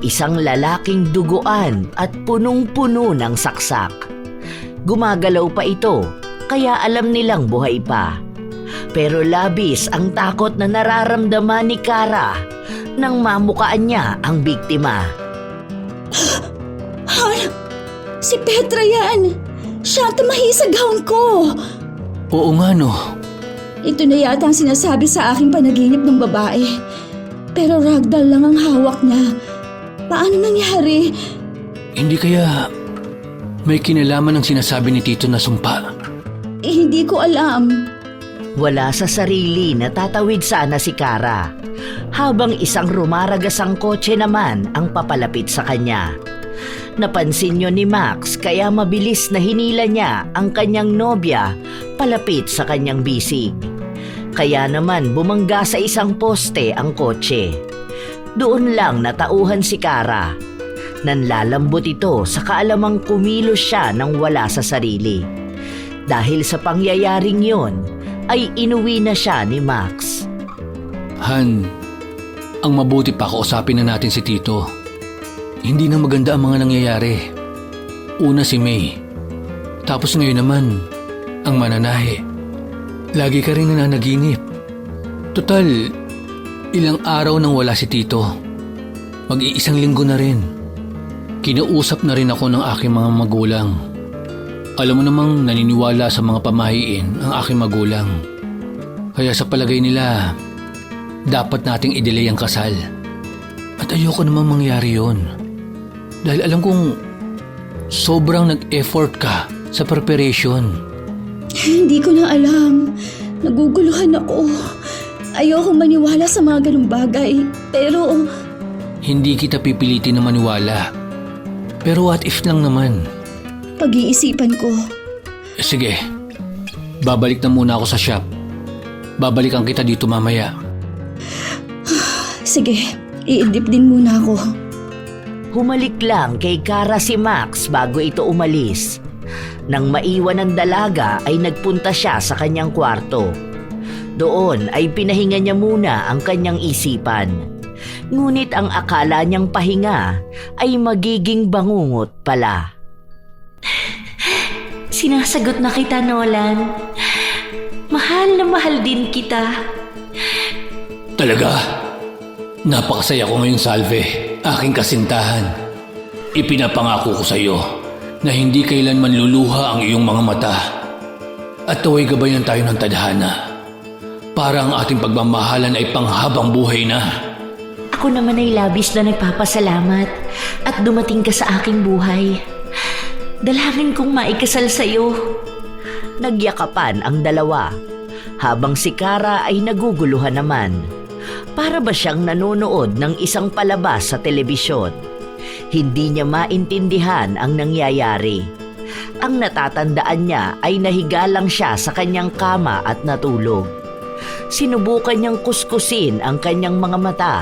Isang lalaking duguan at punong-puno ng saksak. Gumagalaw pa ito kaya alam nilang buhay pa. Pero labis ang takot na nararamdaman ni Kara nang mamukaan niya ang biktima. Si Petra yan! Siya ang tumahi sa gown ko! Oo nga no. Ito na yata ang sinasabi sa aking panaginip ng babae. Pero ragdoll lang ang hawak niya. Paano nangyari? Hindi kaya may kinalaman ang sinasabi ni Tito na sumpa? Hindi ko alam. Wala sa sarili na tatawid sana si Kara, habang isang rumaragasang kotse naman ang papalapit sa kanya. Napansin niyo ni Max kaya mabilis na hinila niya ang kanyang nobya palapit sa kanyang bisig. Kaya naman bumangga sa isang poste ang kotse. Doon lang natauhan si Kara. Nanlalambot ito sa kaalamang kumilos siya nang wala sa sarili. Dahil sa pangyayaring yon, ay inuwi na siya ni Max. Han, ang mabuti pa kausapin na natin si Tito. Hindi na maganda ang mga nangyayari. Una si May. Tapos ngayon naman, ang mananahe. Lagi ka rin nananaginip. Total, ilang araw nang wala si Tito. Mag-iisang linggo na rin. Kinausap na rin ako ng aking mga magulang. Alam mo namang naniniwala sa mga pamahiin ang aking magulang. Kaya sa palagay nila, dapat nating i-delay ang kasal. At ayoko namang mangyari yon. Dahil alam kong sobrang nag-effort ka sa preparation. Hindi ko na alam. Naguguluhan ako. Ayoko maniwala sa mga ganung bagay. Pero Hindi kita pipilitin na maniwala. Pero what if lang naman? pag-iisipan ko. Sige, babalik na muna ako sa shop. Babalikan kita dito mamaya. Sige, iidip din muna ako. Humalik lang kay Kara si Max bago ito umalis. Nang maiwan ang dalaga ay nagpunta siya sa kanyang kwarto. Doon ay pinahinga niya muna ang kanyang isipan. Ngunit ang akala niyang pahinga ay magiging bangungot pala. Sinasagot na kita, Nolan. Mahal na mahal din kita. Talaga? Napakasaya ko ngayon, Salve. Aking kasintahan. Ipinapangako ko sa iyo na hindi kailanman luluha ang iyong mga mata. At tuway gabayan tayo ng tadhana para ang ating pagmamahalan ay panghabang buhay na. Ako naman ay labis na nagpapasalamat at dumating ka sa aking buhay. Dalangin kong maikasal sa'yo. Nagyakapan ang dalawa, habang si Kara ay naguguluhan naman. Para ba siyang nanonood ng isang palabas sa telebisyon? Hindi niya maintindihan ang nangyayari. Ang natatandaan niya ay nahiga lang siya sa kanyang kama at natulog. Sinubukan niyang kuskusin ang kanyang mga mata.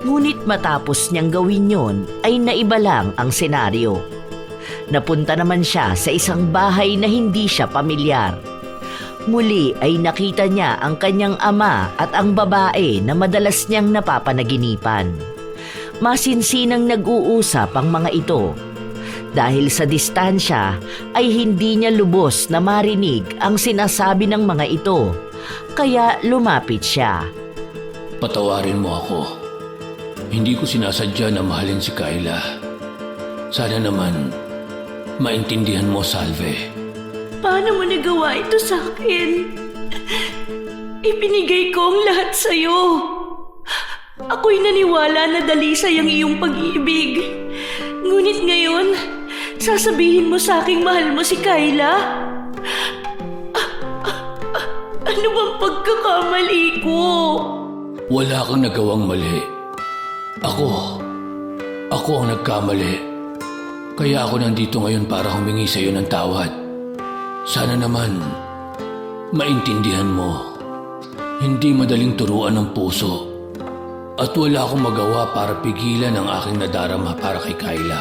Ngunit matapos niyang gawin yon ay naiba lang ang senaryo. Napunta naman siya sa isang bahay na hindi siya pamilyar. Muli ay nakita niya ang kanyang ama at ang babae na madalas niyang napapanaginipan. Masinsinang nag-uusap ang mga ito. Dahil sa distansya ay hindi niya lubos na marinig ang sinasabi ng mga ito, kaya lumapit siya. Patawarin mo ako. Hindi ko sinasadya na mahalin si Kayla. Sana naman maintindihan mo, Salve. Paano mo nagawa ito sa akin? Ipinigay ko ang lahat sa'yo. Ako'y naniwala na dalisay ang iyong pag-ibig. Ngunit ngayon, sasabihin mo sa aking mahal mo si Kayla? Ano bang pagkakamali ko? Wala kang nagawang mali. Ako ang nagkamali. Kaya ako nandito ngayon para humingi sa iyo ng tawad. Sana naman maintindihan mo. Hindi madaling turuan ng puso. At wala akong magawa para pigilan ang aking nadarama para kay Kayla.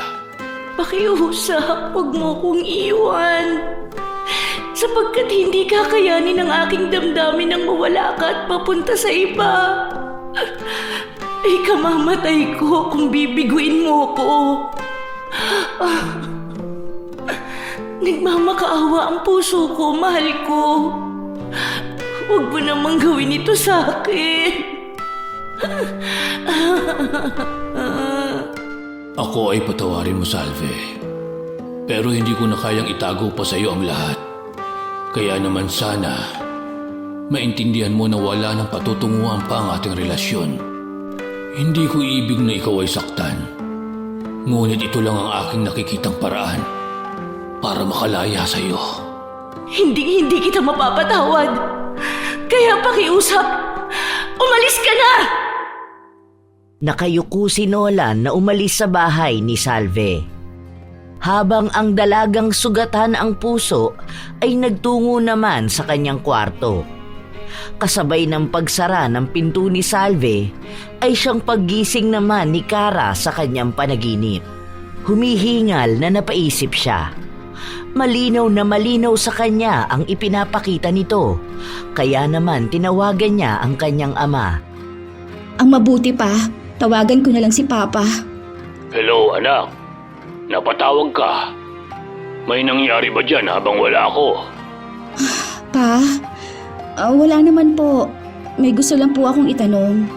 Pakiusap, huwag mo kong iwan. Sapagkat hindi kakayanin ng aking damdamin nang mawala ka at papunta sa iba. Ay kamamatay ko kung bibiguin mo ko. Nagmamakaawa ang puso ko, mahal ko. Huwag mo namang gawin ito sa akin. Ako ay patawarin mo, Salve. Pero hindi ko na kayang itago pa sa iyo ang lahat. Kaya naman sana, maintindihan mo na wala nang patutunguhan pa ang ating relasyon. Hindi ko ibig na ikaw ay saktan. Ngunit ito lang ang aking nakikitang paraan para makalaya sa iyo. Hindi kita mapapatawad. Kaya pakiusap, umalis ka na! Nakayuko si Nolan na umalis sa bahay ni Salve. Habang ang dalagang sugatan ang puso ay nagtungo naman sa kanyang kwarto. Kasabay ng pagsara ng pinto ni Salve ay siyang paggising naman ni Kara sa kanyang panaginip. Humihingal na napaisip siya. Malinaw na malinaw sa kanya ang ipinapakita nito, kaya naman tinawagan niya ang kanyang ama. Ang mabuti pa, tawagan ko na lang si Papa. Hello, anak. Napatawag ka. May nangyari ba dyan habang wala ako? Pa? Wala naman po. May gusto lang po akong itanong.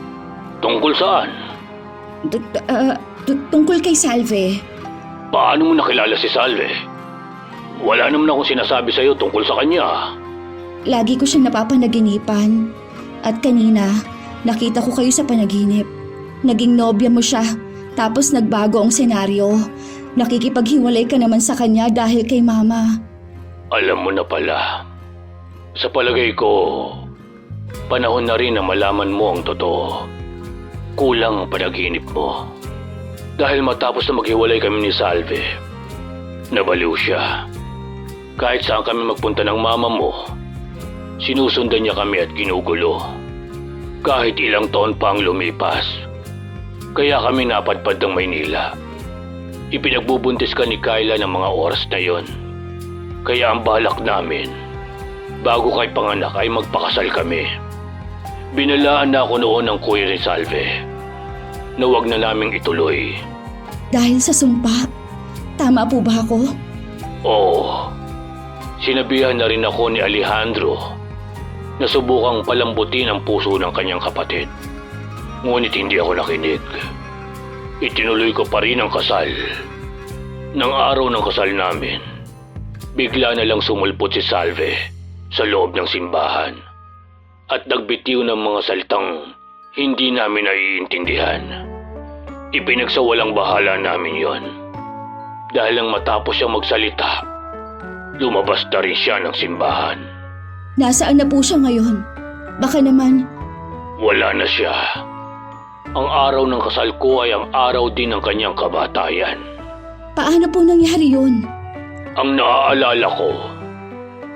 Tungkol saan? Tungkol kay Salve. Paano mo nakilala si Salve? Wala naman akong sinasabi sa'yo tungkol sa kanya. Lagi ko siyang napapanaginipan. At kanina, nakita ko kayo sa panaginip. Naging nobya mo siya, tapos nagbago ang senaryo. Nakikipaghiwalay ka naman sa kanya dahil kay Mama. Alam mo na pala. Sa palagay ko, panahon na rin na malaman mo ang totoo. Kulang ang panaginip mo. Dahil matapos na maghiwalay kami ni Salve, nabaliw siya. Kahit saan kami magpunta ng mama mo, sinusundan niya kami at ginugulo. Kahit ilang taon pa ang lumipas, kaya kami napadpad ng Maynila. Ipinagbubuntis ka ni Kyla ng mga oras na yon. Kaya ang balak namin, bago kay panganak ay magpakasal kami. Binalaan na ako noon ng kuya ni Salve na wag na naming ituloy. Dahil sa sumpa, tama po ba ako? Oo. Sinabihan na rin ako ni Alejandro na subukang palambutin ang puso ng kanyang kapatid. Ngunit hindi ako nakinig. Itinuloy ko pa rin ang kasal. Nang araw ng kasal namin, bigla na lang sumulpot si Salve sa loob ng simbahan at nagbitiw ng mga salitang hindi namin naiintindihan. Ipinagsawalang bahala namin yon. Dahil nang matapos siyang magsalita, lumabas na rin siya ng simbahan. Nasaan na po siya ngayon? Baka naman... Wala na siya. Ang araw ng kasal ko ay ang araw din ng kanyang kabatayan. Paano po nangyari yun? Ang naaalala ko,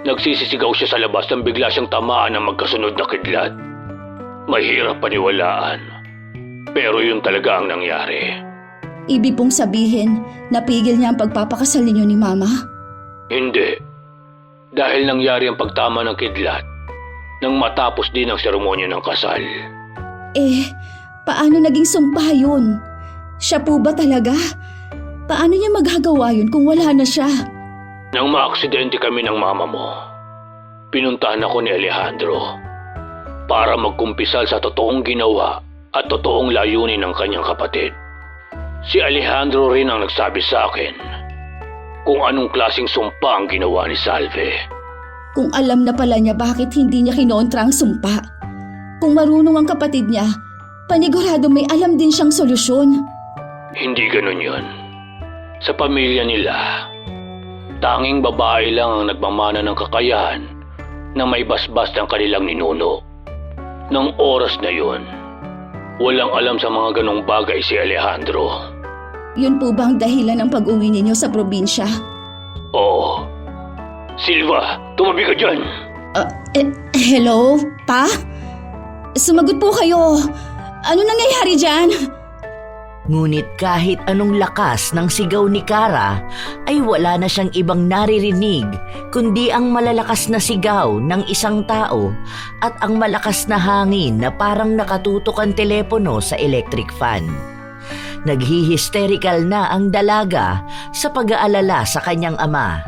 nagsisisigaw siya sa labas nang bigla siyang tamaan ng magkasunod na kidlat. Mahirap paniwalaan, pero yun talaga ang nangyari. Ibig pong sabihin, napigil niya ang pagpapakasal ninyo ni Mama? Hindi. Dahil nangyari ang pagtama ng kidlat nang matapos din ang seremonya ng kasal. Paano naging sumpa yun? Siya po ba talaga? Paano niya magagawa yun kung wala na siya? Nang maaksidente kami ng mama mo, pinuntahan ako ni Alejandro para magkumpisal sa totoong ginawa at totoong layunin ng kanyang kapatid. Si Alejandro rin ang nagsabi sa akin kung anong klaseng sumpa ang ginawa ni Salve. Kung alam na pala niya bakit hindi niya kinontra ang sumpa. Kung marunong ang kapatid niya, panigurado may alam din siyang solusyon. Hindi ganun yun. Sa pamilya nila, tanging babae lang ang nagmamana ng kakayahan na may basbas ng kanilang ninuno. Nang oras na yun, walang alam sa mga ganong bagay si Alejandro. Yun po ba ang dahilan ng pag-uwi ninyo sa probinsya? Oo. Silva, tumabi ka dyan! Hello, Pa? Sumagot po kayo. Ano nangyayari dyan? Ngunit kahit anong lakas ng sigaw ni Kara ay wala na siyang ibang naririnig kundi ang malalakas na sigaw ng isang tao at ang malakas na hangin na parang nakatutok ang telepono sa electric fan. Naghihisterical na ang dalaga sa pag-aalala sa kanyang ama.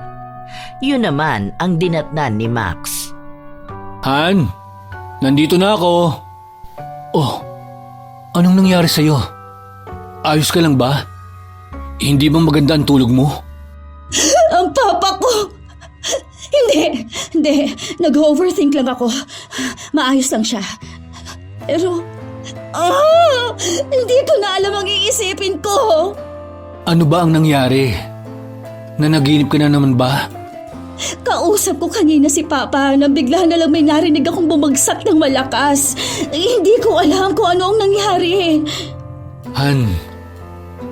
Yun naman ang dinatnan ni Max. Han, nandito na ako. Oh, anong nangyari sa'yo? Ayos ka lang ba? Hindi bang maganda ang tulog mo? Ang papa ko! Hindi. Nag-overthink lang ako. Maayos lang siya. Pero, hindi ko na alam ang iisipin ko. Ano ba ang nangyari? Nanaginip ka na naman ba? Kausap ko kanina si Papa na bigla na lang may narinig akong bumagsak ng malakas. Hindi ko alam kung ano ang nangyari. Han,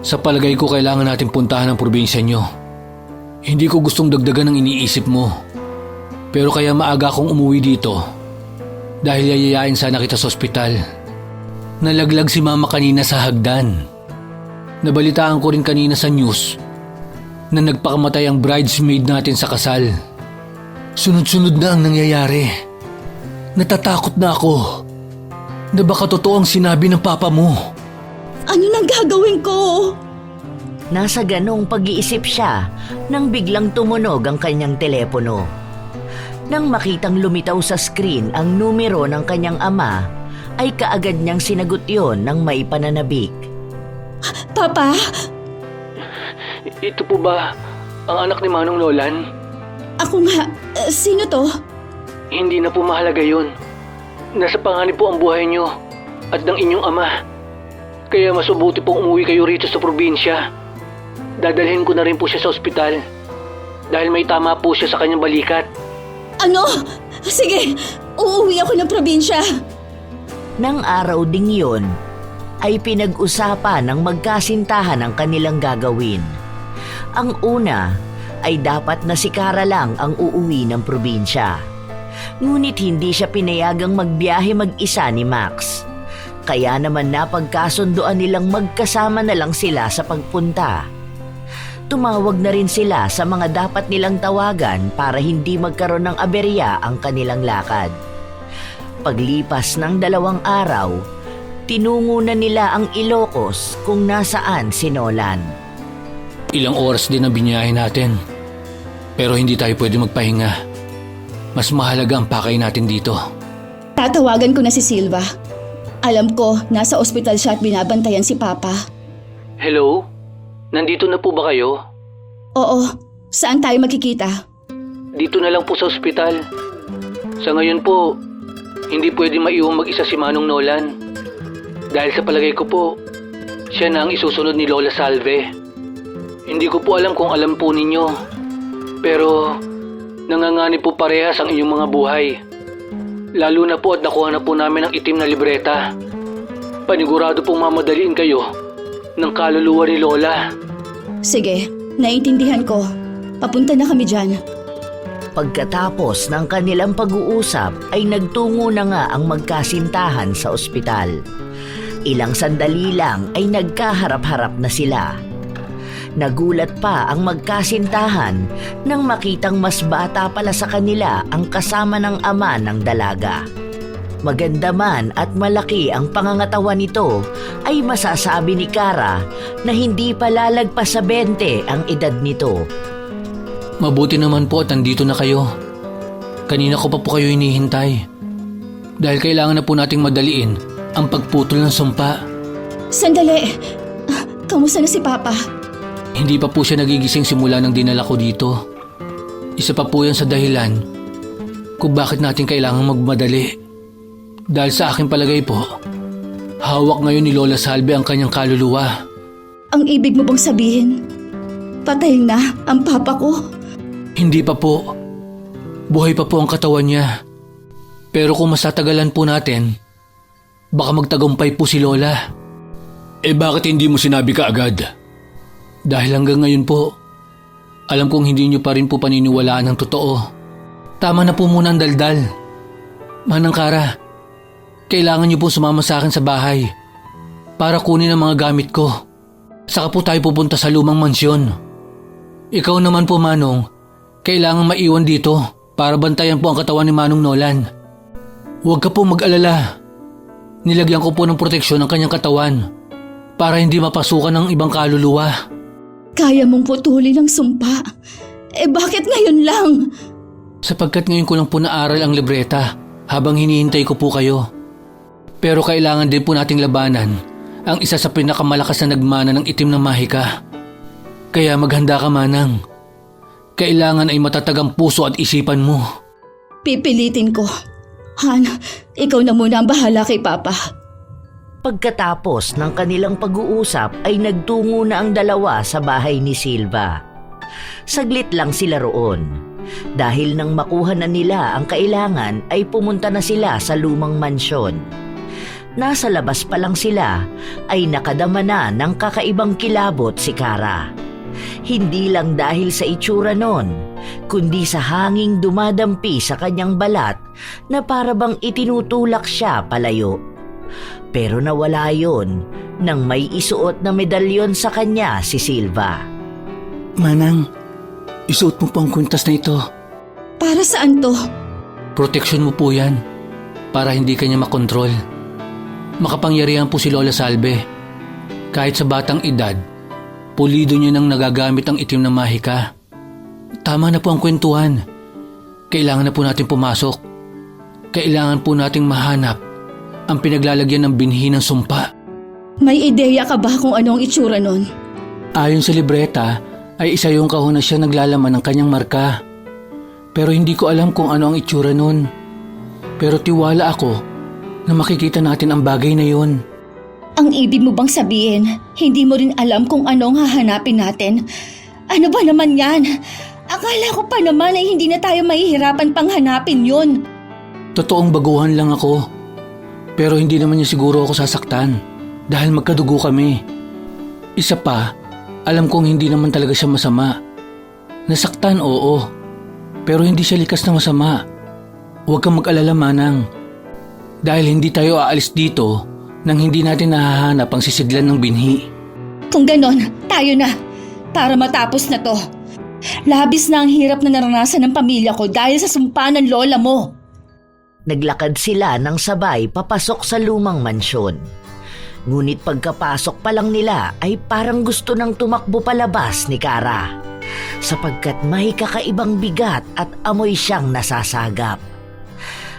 sa palagay ko kailangan natin puntahan ang probinsya nyo. Hindi ko gustong dagdagan ang iniisip mo. Pero kaya maaga akong umuwi dito dahil yayayain sana kita sa ospital. Nalaglag si Mama kanina sa hagdan. Nabalitaan ko rin kanina sa news na nagpakamatay ang bridesmaid natin sa kasal. Sunod-sunod na ang nangyayari. Natatakot na ako na baka totoo ang sinabi ng papa mo. Ano nang gagawin ko? Nasa ganong pag-iisip siya nang biglang tumunog ang kanyang telepono. Nang makitang lumitaw sa screen ang numero ng kanyang ama, ay kaagad niyang sinagot yon ng may pananabik. Papa? Ito po ba ang anak ni Manong Lolan? Ako nga. Sino to? Hindi na po mahalaga yun. Nasa panganib po ang buhay niyo at ng inyong ama. Kaya mas mabuti pong umuwi kayo rito sa probinsya. Dadalhin ko na rin po siya sa ospital dahil may tama po siya sa kanyang balikat. Ano? Sige, uuwi ako ng probinsya. Nang araw ding yon, ay pinag-usapan ng magkasintahan ang kanilang gagawin. Ang una ay dapat na si Kara lang ang uuwi ng probinsya. Ngunit hindi siya pinayagang magbiyahe mag-isa ni Max. Kaya naman napagkasunduan nilang magkasama na lang sila sa pagpunta. Tumawag na rin sila sa mga dapat nilang tawagan para hindi magkaroon ng aberya ang kanilang lakad. Paglipas ng 2 araw, tinungo na nila ang Ilocos kung nasaan si Nolan. Ilang oras din ang binyahe natin. Pero hindi tayo pwede magpahinga. Mas mahalaga ang pakay natin dito. Tatawagan ko na si Silva. Alam ko, nasa ospital siya at binabantayan si Papa. Hello? Nandito na po ba kayo? Oo, saan tayo magkikita? Dito na lang po sa ospital. Sa ngayon po, hindi pwede maiwang mag-isa si Manong Nolan. Dahil sa palagay ko po, siya na ang isusunod ni Lola Salve. Hindi ko po alam kung alam po ninyo. Pero nanganganib po parehas ang inyong mga buhay. Lalo na po at nakuha na po namin ang itim na libreta. Panigurado pong mamadaliin kayo ng kaluluwa ni Lola. Sige, naiintindihan ko. Papunta na kami dyan. Pagkatapos ng kanilang pag-uusap ay nagtungo na nga ang magkasintahan sa ospital. Ilang sandali lang ay nagkaharap-harap na sila. Nagulat pa ang magkasintahan nang makitang mas bata pala sa kanila ang kasama ng ama ng dalaga. Maganda man at malaki ang pangangatawan nito, ay masasabi ni Kara na hindi pa lalagpas sa 20 ang edad nito. Mabuti naman po at nandito na kayo. Kanina ko pa po kayo hinihintay. Dahil kailangan na po nating madaliin ang pagputol ng sumpa. Sandali. Kamusta na si Papa? Hindi pa po siya nagigising simula nang dinala ko dito. Isa pa po yan sa dahilan kung bakit natin kailangang magmadali. Dahil sa aking palagay po, hawak ngayon ni Lola Salve ang kanyang kaluluwa. Ang ibig mo bang sabihin, patay na ang Papa ko? Hindi pa po. Buhay pa po ang katawan niya. Pero kung masatagalan po natin, baka magtagumpay po si Lola. Eh bakit hindi mo sinabi kaagad? Dahil hanggang ngayon po, alam kong hindi niyo pa rin po paniniwalaan ng totoo. Tama na po muna ang daldal. Manang Kara, kailangan niyo po sumama sa akin sa bahay para kunin ang mga gamit ko. Saka po tayo pupunta sa lumang mansyon. Ikaw naman po, Manong, kailangan maiwan dito para bantayan po ang katawan ni Manong Nolan. Huwag ka po mag-alala. Nilagyan ko po ng proteksyon ang kanyang katawan para hindi mapasukan ng ibang kaluluwa. Kaya mong putulin ang sumpa. bakit ngayon lang? Sapagkat ngayon ko lang po naaral ang libreta habang hinihintay ko po kayo. Pero kailangan din po nating labanan ang isa sa pinakamalakas na nagmana ng itim na mahika. Kaya maghanda ka, Manang. Kailangan ay matatag ang puso at isipan mo. Pipilitin ko. Han, ikaw na muna ang bahala kay Papa. Pagkatapos ng kanilang pag-uusap ay nagtungo na ang dalawa sa bahay ni Silva. Saglit lang sila roon. Dahil nang makuha na nila ang kailangan ay pumunta na sila sa lumang mansyon. Nasa labas pa lang sila ay nakadama na ng kakaibang kilabot si Kara. Hindi lang dahil sa itsura nun, kundi sa hanging dumadampi sa kanyang balat na parabang itinutulak siya palayo. Pero nawala yon nang may isuot na medalyon sa kanya si Silva. Manang, isuot mo po ang kwintas na ito. Para saan to? Proteksyon mo po yan para hindi kanya makontrol. Makapangyarihan po si Lola Salve. Kahit sa batang edad, pulido niya nang nagagamit ang itim na mahika. Tama na po ang kwentuhan. Kailangan na po natin pumasok. Kailangan po nating mahanap ang pinaglalagyan ng binhi ng sumpa. May ideya ka ba kung anong itsura nun? Ayon sa libreta, ay isa yung kahon na siya naglalaman ng kanyang marka. Pero hindi ko alam kung ano ang itsura nun. Pero tiwala ako na makikita natin ang bagay na yun. Ang ibig mo bang sabihin, hindi mo rin alam kung anong hahanapin natin? Ano ba naman yan? Akala ko pa naman ay hindi na tayo mahihirapan pang hanapin yun. Totoong baguhan lang ako. Pero hindi naman niya siguro ako sasaktan dahil magkadugo kami. Isa pa, alam kong hindi naman talaga siya masama. Nasaktan, oo. Pero hindi siya likas na masama. Huwag kang mag-alala, Manang. Dahil hindi tayo aalis dito nang hindi natin nahahanap ang sisidlan ng binhi. Kung ganon, tayo na. Para matapos na to. Labis na ang hirap na naranasan ng pamilya ko dahil sa sumpa ng lola mo. Naglakad sila ng sabay papasok sa lumang mansyon. Ngunit pagkapasok pa lang nila ay parang gusto nang tumakbo palabas ni Kara. Sapagkat may kakaibang bigat at amoy siyang nasasagap.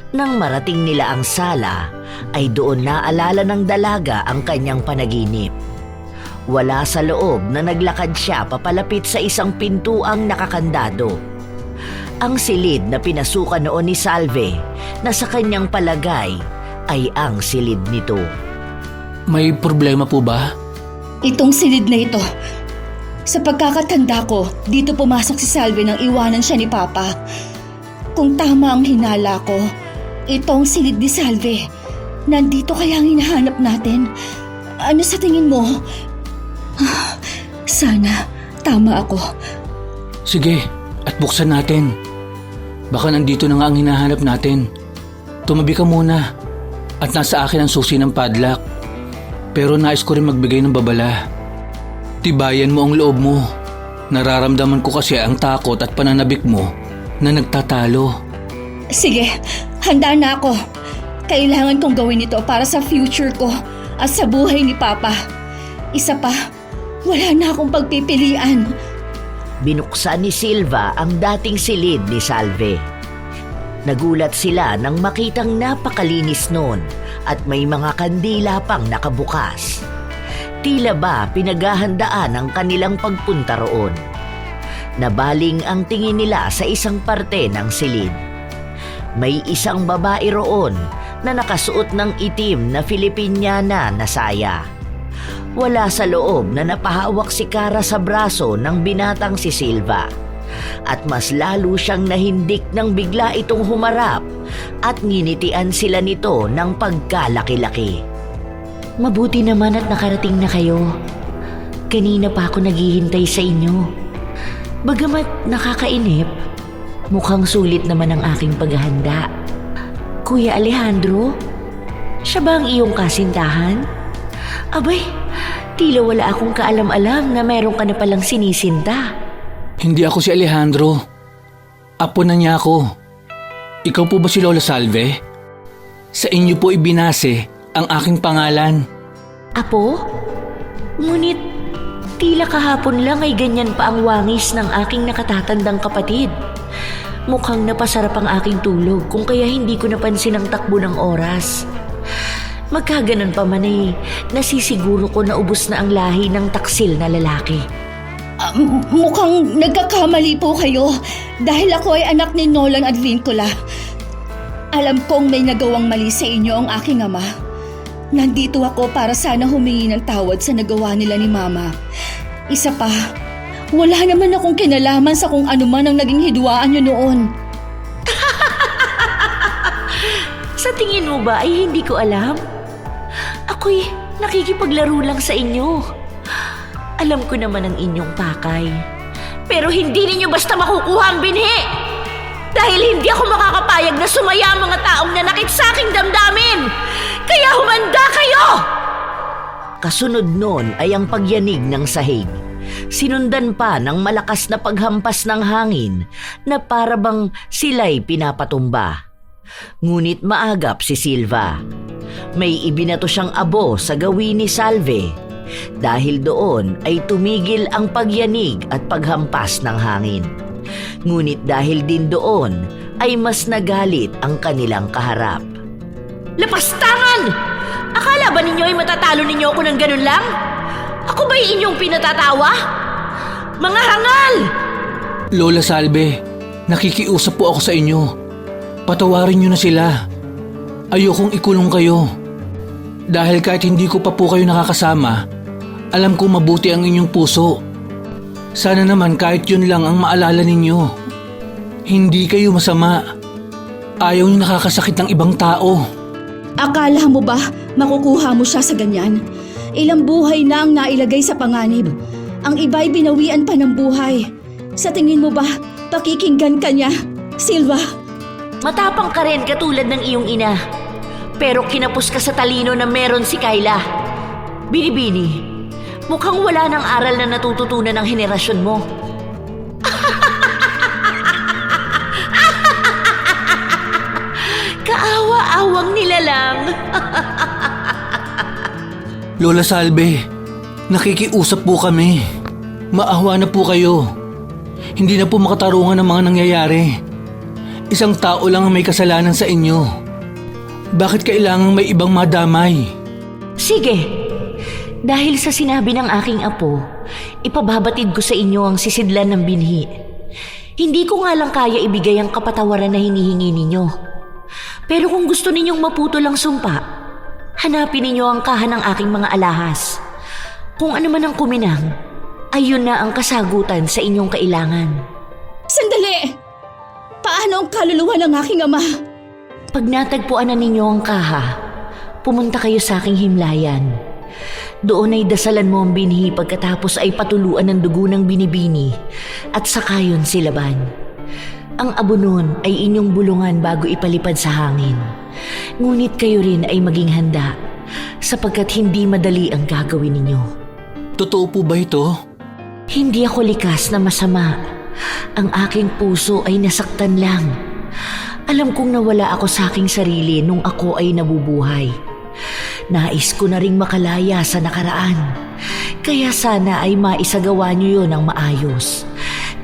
Nang marating nila ang sala, ay doon naalala ng dalaga ang kanyang panaginip. Wala sa loob na naglakad siya papalapit sa isang pintuang nakakandado. Ang silid na pinasukan noon ni Salve na sa kanyang palagay ay ang silid nito. May problema po ba? Itong silid na ito. Sa pagkakatanda ko, dito pumasok si Salve nang iwanan siya ni Papa. Kung tama ang hinala ko, itong silid ni Salve. Nandito kaya ang hinahanap natin? Ano sa tingin mo? Sana tama ako. Sige, at buksan natin. Baka nandito na nga ang hinahanap natin. Tumabi ka muna. At nasa akin ang susi ng padlock. Pero nais ko rin magbigay ng babala. Tibayan mo ang loob mo. Nararamdaman ko kasi ang takot at pananabik mo na nagtatalo. Sige, handa na ako. Kailangan kong gawin ito para sa future ko at sa buhay ni Papa. Isa pa, wala na akong pagpipilian. Binuksan ni Silva ang dating silid ni Salve. Nagulat sila nang makitang napakalinis noon at may mga kandila pang nakabukas. Tila ba pinaghahandaan ang kanilang pagpunta roon. Nabaling ang tingin nila sa isang parte ng silid. May isang babae roon na nakasuot ng itim na Filipiniana na saya. Wala sa loob na napahawak si Kara sa braso ng binatang si Silva. At mas lalo siyang nahindik nang bigla itong humarap at nginitian sila nito ng pagkalaki-laki. Mabuti naman at nakarating na kayo. Kanina pa ako naghihintay sa inyo. Bagamat nakakainip, mukhang sulit naman ang aking paghahanda. Kuya Alejandro, siya ba ang iyong kasintahan? Abay, tila wala akong kaalam-alam na meron ka na palang sinisinta. Hindi ako si Alejandro. Apo na niya ako. Ikaw po ba si Lola Salve? Sa inyo po ibinase ang aking pangalan. Apo? Ngunit Tila kahapon lang ay ganyan pa ang wangis ng aking nakatatandang kapatid. Mukhang napasarap ang aking tulog kung kaya hindi ko napansin ang takbo ng oras. Magkaganon pa man ay nasisiguro ko na ubos na ang lahi ng taksil na lalaki. Mukhang nagkakamali po kayo dahil ako ay anak ni Nolan at Vincula. Alam kong may nagawang mali sa inyo ang aking ama. Nandito ako para sana humingi ng tawad sa nagawa nila ni Mama. Isa pa, wala naman akong kinalaman sa kung ano man ang naging hidwaan niyo noon. Sa tingin mo ba ay hindi ko alam? Ako'y nakikipaglaro lang sa inyo. Alam ko naman ang inyong pakay. Pero hindi ninyo basta makukuha ang binhi! Dahil hindi ako makakapayag na sumaya ang mga taong nanakit sa aking damdamin! Kaya humanda kayo! Kasunod nun ay ang pagyanig ng sahig. Sinundan pa ng malakas na paghampas ng hangin na para bang sila'y pinapatumba. Ngunit maagap si Silva. May ibinato siyang abo sa gawin ni Salve. Dahil doon ay tumigil ang pagyanig at paghampas ng hangin. Ngunit dahil din doon ay mas nagalit ang kanilang kaharap. Lapastangan! Akala ba ninyo ay matatalo ninyo ako ng ganun lang? Ako ba'y inyong pinatatawa? Mga hangal! Lola Salve, nakikiusap po ako sa inyo. Patawarin niyo na sila. Ayokong ikulong kayo. Dahil kahit hindi ko pa po kayo nakakasama, alam ko mabuti ang inyong puso. Sana naman kahit yun lang ang maalala ninyo. Hindi kayo masama. Ayaw niyo nakakasakit ng ibang tao. Akala mo ba makukuha mo siya sa ganyan? Ilang buhay na ang nailagay sa panganib. Ang iba'y binawian pa ng buhay. Sa tingin mo ba pakikinggan ka niya, Silva? Matapang ka rin katulad ng iyong ina. Pero kinapos ka sa talino na meron si Kayla. Binibini, mukhang wala ng aral na natututunan ng henerasyon mo. Kaawa-awang nilalang. Lola Salve, nakikiusap po kami. Maawa na po kayo. Hindi na po makatarungan ang mga nangyayari. Isang tao lang ang may kasalanan sa inyo. Bakit kailangang may ibang madamay? Sige, dahil sa sinabi ng aking apo, ipababatid ko sa inyo ang sisidlan ng binhi. Hindi ko nga lang kaya ibigay ang kapatawaran na hinihingi ninyo. Pero kung gusto ninyong maputol ang sumpa, hanapin ninyo ang kahan ng aking mga alahas. Kung ano man ang kuminang, ayun na ang kasagutan sa inyong kailangan. Sandali! Paano ang kaluluwa ng aking ama? Pag natagpuan na ninyo ang kaha, pumunta kayo sa aking himlayan. Doon ay dasalan mo ang binhi pagkatapos ay patuluan ng dugo ng binibini at saka yun silaban. Ang abo nun ay inyong bulungan bago ipalipad sa hangin. Ngunit kayo rin ay maging handa sapagkat hindi madali ang gagawin ninyo. Totoo po ba ito? Hindi ako likas na masama. Ang aking puso ay nasaktan lang. Alam kong nawala ako sa aking sarili nung ako ay nabubuhay. Nais ko na ring makalaya sa nakaraan. Kaya sana ay maisagawa niyo yun ng maayos.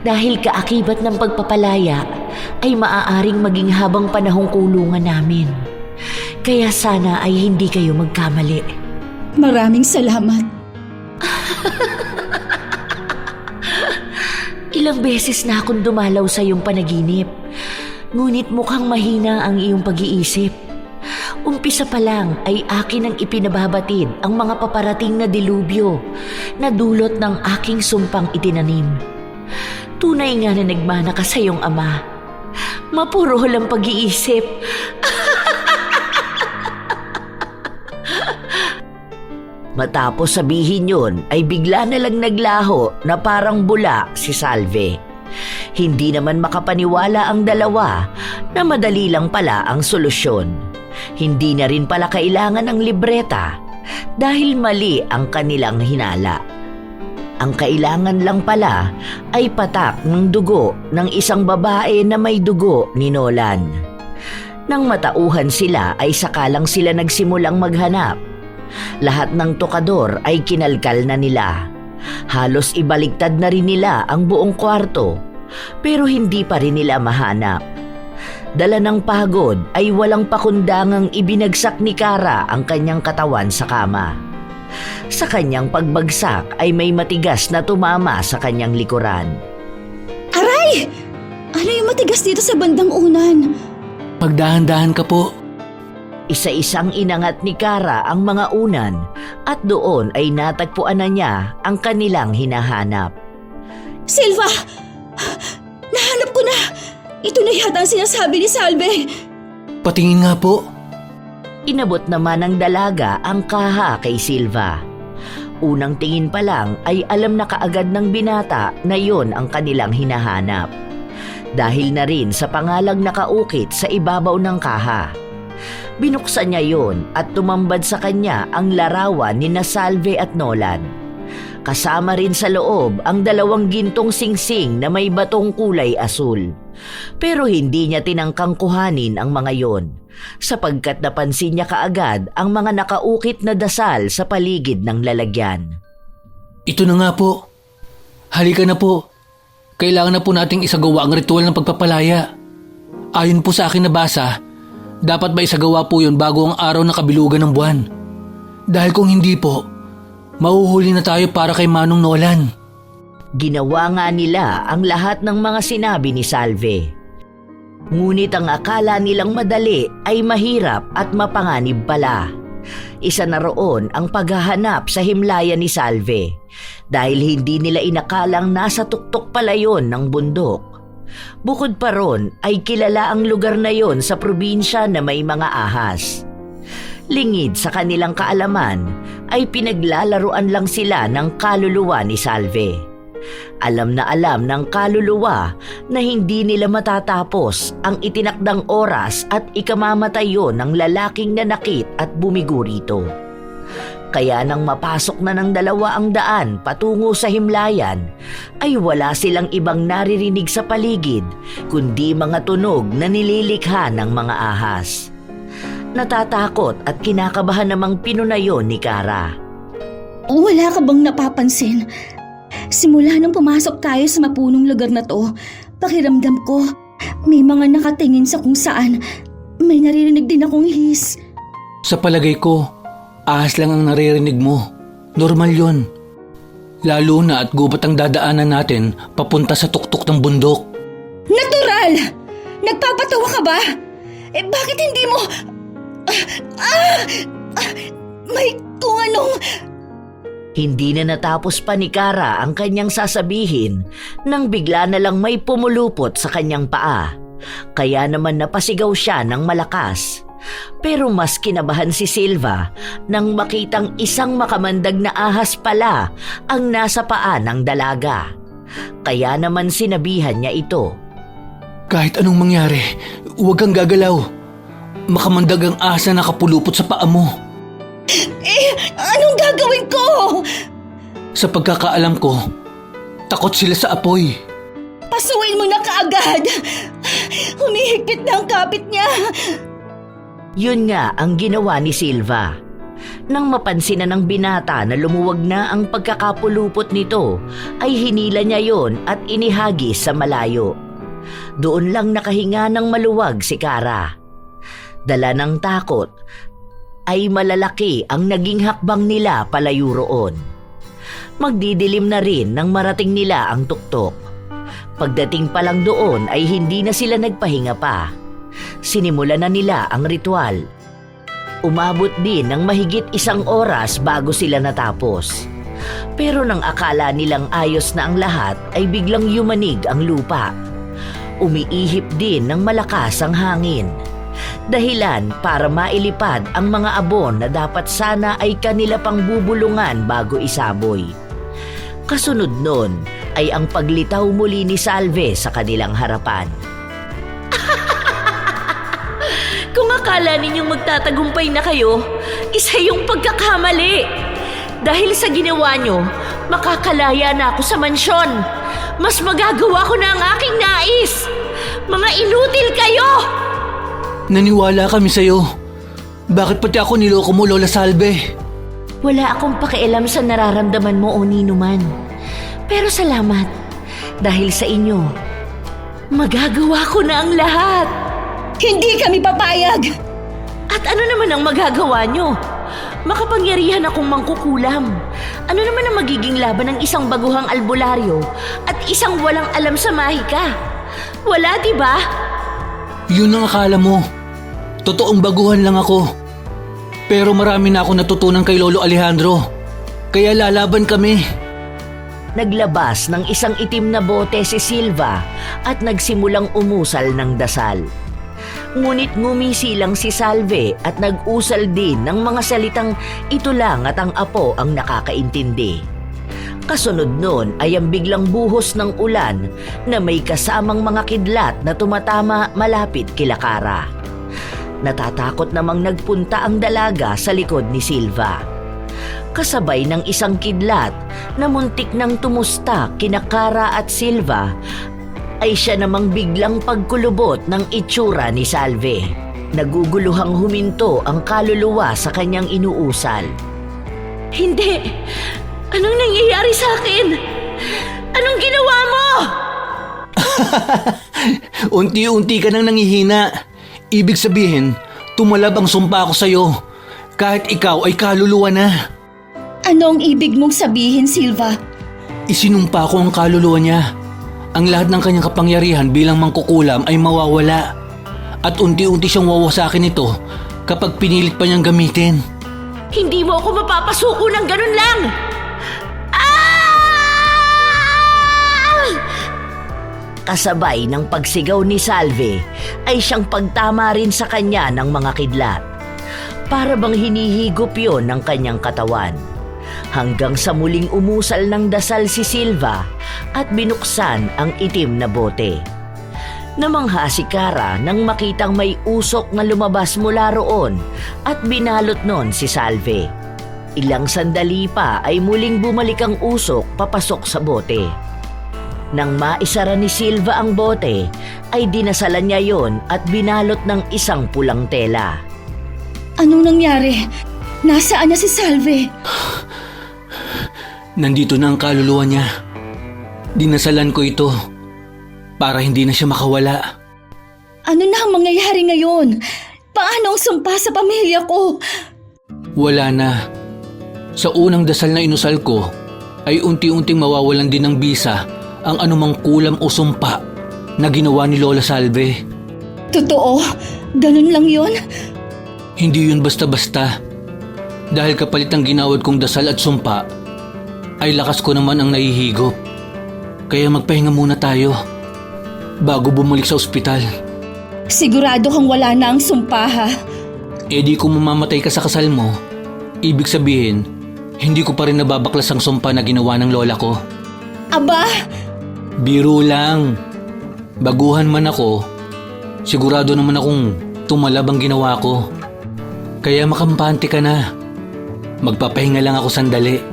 Dahil kaakibat ng pagpapalaya ay maaaring maging habang panahong kulungan namin. Kaya sana ay hindi kayo magkamali. Maraming salamat. Ilang beses na akong dumalaw sa iyong panaginip. Ngunit mukhang mahina ang iyong pag-iisip. Umpisa pa lang ay akin ang ipinababatid ang mga paparating na dilubyo na dulot ng aking sumpang itinanim. Tunay nga na nagmana ka sa iyong ama. Mapuro lang pag-iisip. Matapos sabihin yun ay bigla na lang naglaho na parang bula si Salve. Hindi naman makapaniwala ang dalawa na madali lang pala ang solusyon. Hindi na rin pala kailangan ng libreta dahil mali ang kanilang hinala. Ang kailangan lang pala ay patak ng dugo ng isang babae na may dugo ni Nolan. Nang matauhan sila ay sakalang sila nagsimulang maghanap. Lahat ng tokador ay kinalkal na nila. Halos ibaligtad na rin nila ang buong kwarto, pero hindi pa rin nila mahanap. Dala ng pagod ay walang pakundangang ibinagsak ni Kara ang kanyang katawan sa kama. Sa kanyang pagbagsak ay may matigas na tumama sa kanyang likuran. Aray! Ano yung matigas dito sa bandang unan? Magdahan-dahan ka po. Isa-isang inangat ni Kara ang mga unan at doon ay natagpuan na niya ang kanilang hinahanap. Silva! Nahanap ko na! Ito na yata ang sinasabi ni Salve. Patingin nga po. Inabot naman ng dalaga ang kaha kay Silva. Unang tingin pa lang ay alam na kaagad ng binata na yon ang kanilang hinahanap. Dahil na rin sa pangalang nakaukit sa ibabaw ng kaha. Binuksan niya yon at tumambad sa kanya ang larawan ni Salve at Nolan. Kasama rin sa loob ang 2 gintong singsing na may batong kulay asul. Pero hindi niya tinangkang kuhanin ang mga yon, sapagkat napansin niya kaagad ang mga nakaukit na dasal sa paligid ng lalagyan. Ito na nga po. Halika na po. Kailangan na po nating isagawa ang ritual ng pagpapalaya. Ayon po sa akin nabasa, dapat ba isagawa po yun bago ang araw ng kabilugan ng buwan? Dahil kung hindi po, mahuhuli na tayo para kay Manong Nolan. Ginawa nga nila ang lahat ng mga sinabi ni Salve. Ngunit ang akala nilang madali ay mahirap at mapanganib pala. Isa na roon ang paghahanap sa himlayan ni Salve dahil hindi nila inakalang nasa tuktok pala yon ng bundok. Bukod pa ron ay kilala ang lugar na yon sa probinsya na may mga ahas. Lingid sa kanilang kaalaman ay pinaglalaruan lang sila ng kaluluwa ni Salve. Alam na alam ng kaluluwa na hindi nila matatapos ang itinakdang oras at ikamamatay yon ng lalaking nanakit at bumigo rito. Kaya nang mapasok na ng 200 patungo sa himlayan, ay wala silang ibang naririnig sa paligid kundi mga tunog na nililikha ng mga ahas. Natatakot at kinakabahan namang pinunayon ni Kara. Wala ka bang napapansin? Simula nang pumasok tayo sa mapunong lugar na to, pakiramdam ko may mga nakatingin sa kung saan. May naririnig din akong his. Sa palagay ko, ahas lang ang naririnig mo. Normal yon. Lalo na at gubat ang dadaanan natin papunta sa tuktok ng bundok. Natural! Nagpapatawa ka ba? Bakit hindi mo... May kung anong... Hindi na natapos pa ni Kara ang kanyang sasabihin nang bigla na lang may pumulupot sa kanyang paa. Kaya naman napasigaw siya ng malakas. Pero mas kinabahan si Silva nang makitang isang makamandag na ahas pala ang nasa paa ng dalaga. Kaya naman sinabihan niya ito. Kahit anong mangyari, huwag kang gagalaw. Makamandag ang ahas na nakapulupot sa paa mo. Anong gagawin ko? Sa pagkakaalam ko, takot sila sa apoy. Pasuin mo na kaagad! Humihigpit na ang kapit niya! Yun nga ang ginawa ni Silva. Nang mapansin na ng binata na lumuwag na ang pagkakapulupot nito, ay hinila niya yon at inihagis sa malayo. Doon lang nakahinga ng maluwag si Kara. Dala ng takot, ay malalaki ang naging hakbang nila palayo roon. Magdidilim na rin nang marating nila ang tuktok. Pagdating pa lang doon ay hindi na sila nagpahinga pa. Sinimulan na nila ang ritual. Umabot din ng mahigit 1 oras bago sila natapos. Pero nang akala nilang ayos na ang lahat ay biglang yumanig ang lupa. Umiihip din ng malakas ang hangin. Dahilan para mailipad ang mga abon na dapat sana ay kanila pang bubulungan bago isaboy. Kasunod nun ay ang paglitaw muli ni Salve sa kanilang harapan. Kung akala ninyong magtatagumpay na kayo, isa yung pagkakamali. Dahil sa ginawa nyo, makakalaya na ako sa mansyon. Mas magagawa ko na ang aking nais. Mga inutil kayo! Naniwala kami sa'yo. Bakit pati ako niloko mo, Lola Salve? Wala akong pakialam sa nararamdaman mo o nino man. Pero salamat. Dahil sa inyo, magagawa ko na ang lahat. Hindi kami papayag! At ano naman ang magagawa nyo? Makapangyarihan akong mangkukulam. Ano naman ang magiging laban ng isang baguhang albularyo at isang walang alam sa mahika? Wala, di ba? Yun ang akala mo. Totoong baguhan lang ako. Pero marami na ako natutunan kay Lolo Alejandro. Kaya lalaban kami. Naglabas ng isang itim na bote si Silva at nagsimulang umusal ng dasal. Ngunit ngumisi lang si Salve at nag-usal din ng mga salitang ito lang at ang apo ang nakakaintindi. Kasunod nun ay ang biglang buhos ng ulan na may kasamang mga kidlat na tumatama malapit kila Kara. Natatakot namang nagpunta ang dalaga sa likod ni Silva. Kasabay ng isang kidlat na muntik nang tumusta kina Kara at Silva ay siya namang biglang pagkulubot ng itsura ni Salve. Naguguluhang huminto ang kaluluwa sa kanyang inuusal. Hindi! Anong nangyayari sa akin? Anong ginawa mo? Unti-unti ka nang nangihina. Ibig sabihin, tumalab ang sumpa ko sa'yo. Kahit ikaw ay kaluluwa na. Anong ibig mong sabihin, Silva? Isinumpa ko ang kaluluwa niya. Ang lahat ng kanyang kapangyarihan bilang mangkukulam ay mawawala. At unti-unti siyang wawasakin nito kapag pinilit pa niyang gamitin. Hindi mo ako mapapasuko ng ganun lang! Kasabay ng pagsigaw ni Salve ay siyang pagtama rin sa kanya ng mga kidlat. Para bang hinihigop yon ng kanyang katawan. Hanggang sa muling umusal ng dasal si Silva at binuksan ang itim na bote. Namangha si Kara nang makitang may usok na lumabas mula roon at binalot nun si Salve. Ilang sandali pa ay muling bumalik ang usok papasok sa bote. Nang maisara ni Silva ang bote, ay dinasalan niya yon at binalot ng isang pulang tela. Anong nangyari? Nasaan na si Salve? Nandito na ang kaluluwa niya. Dinasalan ko ito para hindi na siya makawala. Ano na ang mangyayari ngayon? Paano ang sumpa sa pamilya ko? Wala na. Sa unang dasal na inusal ko, ay unti-unting mawawalan din ng bisa ang anumang kulam o sumpa na ginawa ni Lola Salve. Totoo? Ganun lang yon? Hindi yun basta-basta. Dahil kapalit ng ginawad kong dasal at sumpa, ay lakas ko naman ang nahihigop. Kaya magpahinga muna tayo bago bumalik sa ospital. Sigurado kang wala na ang sumpa, ha? Eh di kung mamamatay ka sa kasal mo, ibig sabihin, hindi ko pa rin nababaklas ang sumpa na ginawa ng lola ko. Aba! Biro lang. Baguhan man ako, sigurado naman akong tumalab ang ginawa ko. Kaya makampante ka na. Magpapahinga lang ako sandali.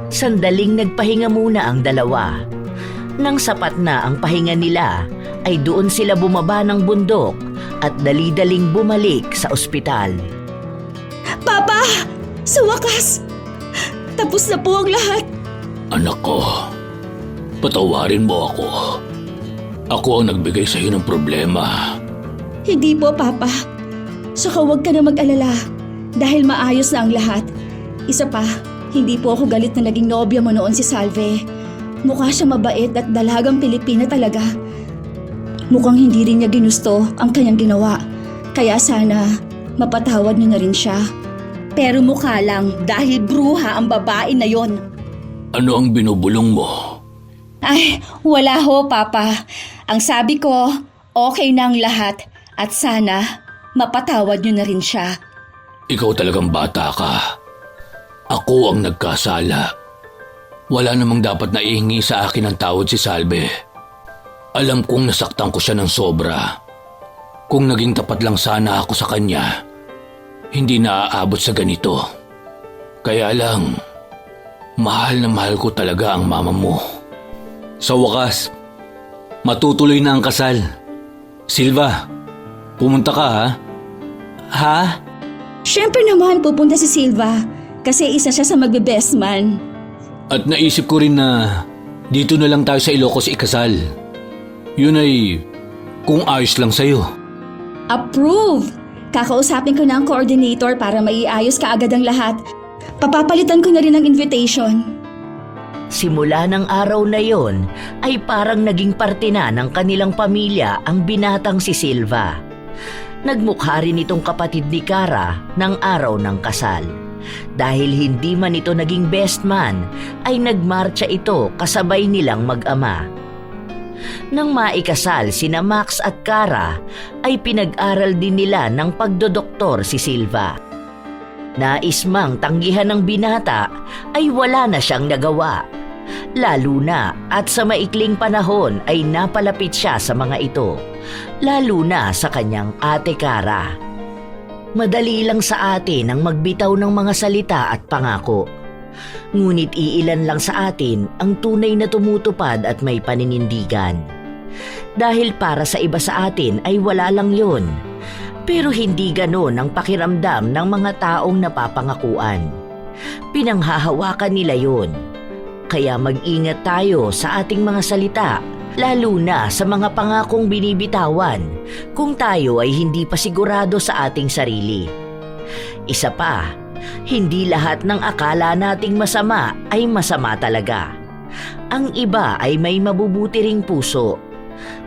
Sandaling nagpahinga muna ang dalawa. Nang sapat na ang pahinga nila, ay doon sila bumaba ng bundok at dali-daling bumalik sa ospital. Papa! Sa wakas! Tapos na po ang lahat. Anak ko, patawarin mo ako. Ako ang nagbigay sa iyo ng problema. Hindi po, Papa. Saka huwag ka na mag-alala dahil maayos na ang lahat. Isa pa, hindi po ako galit na naging nobya mo noon si Salve. Mukha siya mabait at dalagang Pilipina talaga. Mukhang hindi rin niya ginusto ang kanyang ginawa. Kaya sana mapatawad niyo na rin siya. Pero mukha lang dahil bruha ang babae na yon. Ano ang binubulong mo? Ay, wala ho, Papa. Ang sabi ko, okay na ang lahat at sana mapatawad niyo na rin siya. Ikaw talagang bata ka. Ako ang nagkasala. Wala namang dapat na ihingi sa akin ng tawad si Salve. Alam kong nasaktan ko siya ng sobra. Kung naging tapat lang sana ako sa kanya, hindi na aabot sa ganito. Kaya lang, mahal na mahal ko talaga ang mama mo. Sa wakas, matutuloy na ang kasal. Silva, pumunta ka ha? Ha? Siyempre naman pupunta si Silva. Kasi isa siya sa magbe-best man. At naisip ko rin na dito na lang tayo sa Ilocos ikasal. Yun ay kung ayos lang sa'yo. Approve! Kakausapin ko na ang coordinator para maiayos ka agad ang lahat. Papapalitan ko na rin ang invitation. Simula ng araw na yon ay parang naging parte na ng kanilang pamilya ang binatang si Silva. Nagmukha rin itong kapatid ni Cara ng araw ng kasal. Dahil hindi man ito naging best man, ay nagmarcha ito kasabay nilang mag-ama. Nang maikasal sina Max at Cara, ay pinag-aral din nila ng pagdodoktor si Silva. Nais mang tanggihan ng binata ay wala na siyang nagawa. Lalo na at sa maikling panahon ay napalapit siya sa mga ito, lalo na sa kanyang ate Cara. Madali lang sa atin ang magbitaw ng mga salita at pangako. Ngunit iilan lang sa atin ang tunay na tumutupad at may paninindigan. Dahil para sa iba sa atin ay wala lang yun. Pero hindi ganon ang pakiramdam ng mga taong napapangakuan. Pinanghahawakan nila yun. Kaya mag-ingat tayo sa ating mga salita, lalo na sa mga pangakong binibitawan kung tayo ay hindi pa sigurado sa ating sarili. Isa pa, hindi lahat ng akala nating masama ay masama talaga. Ang iba ay may mabubuti ring puso.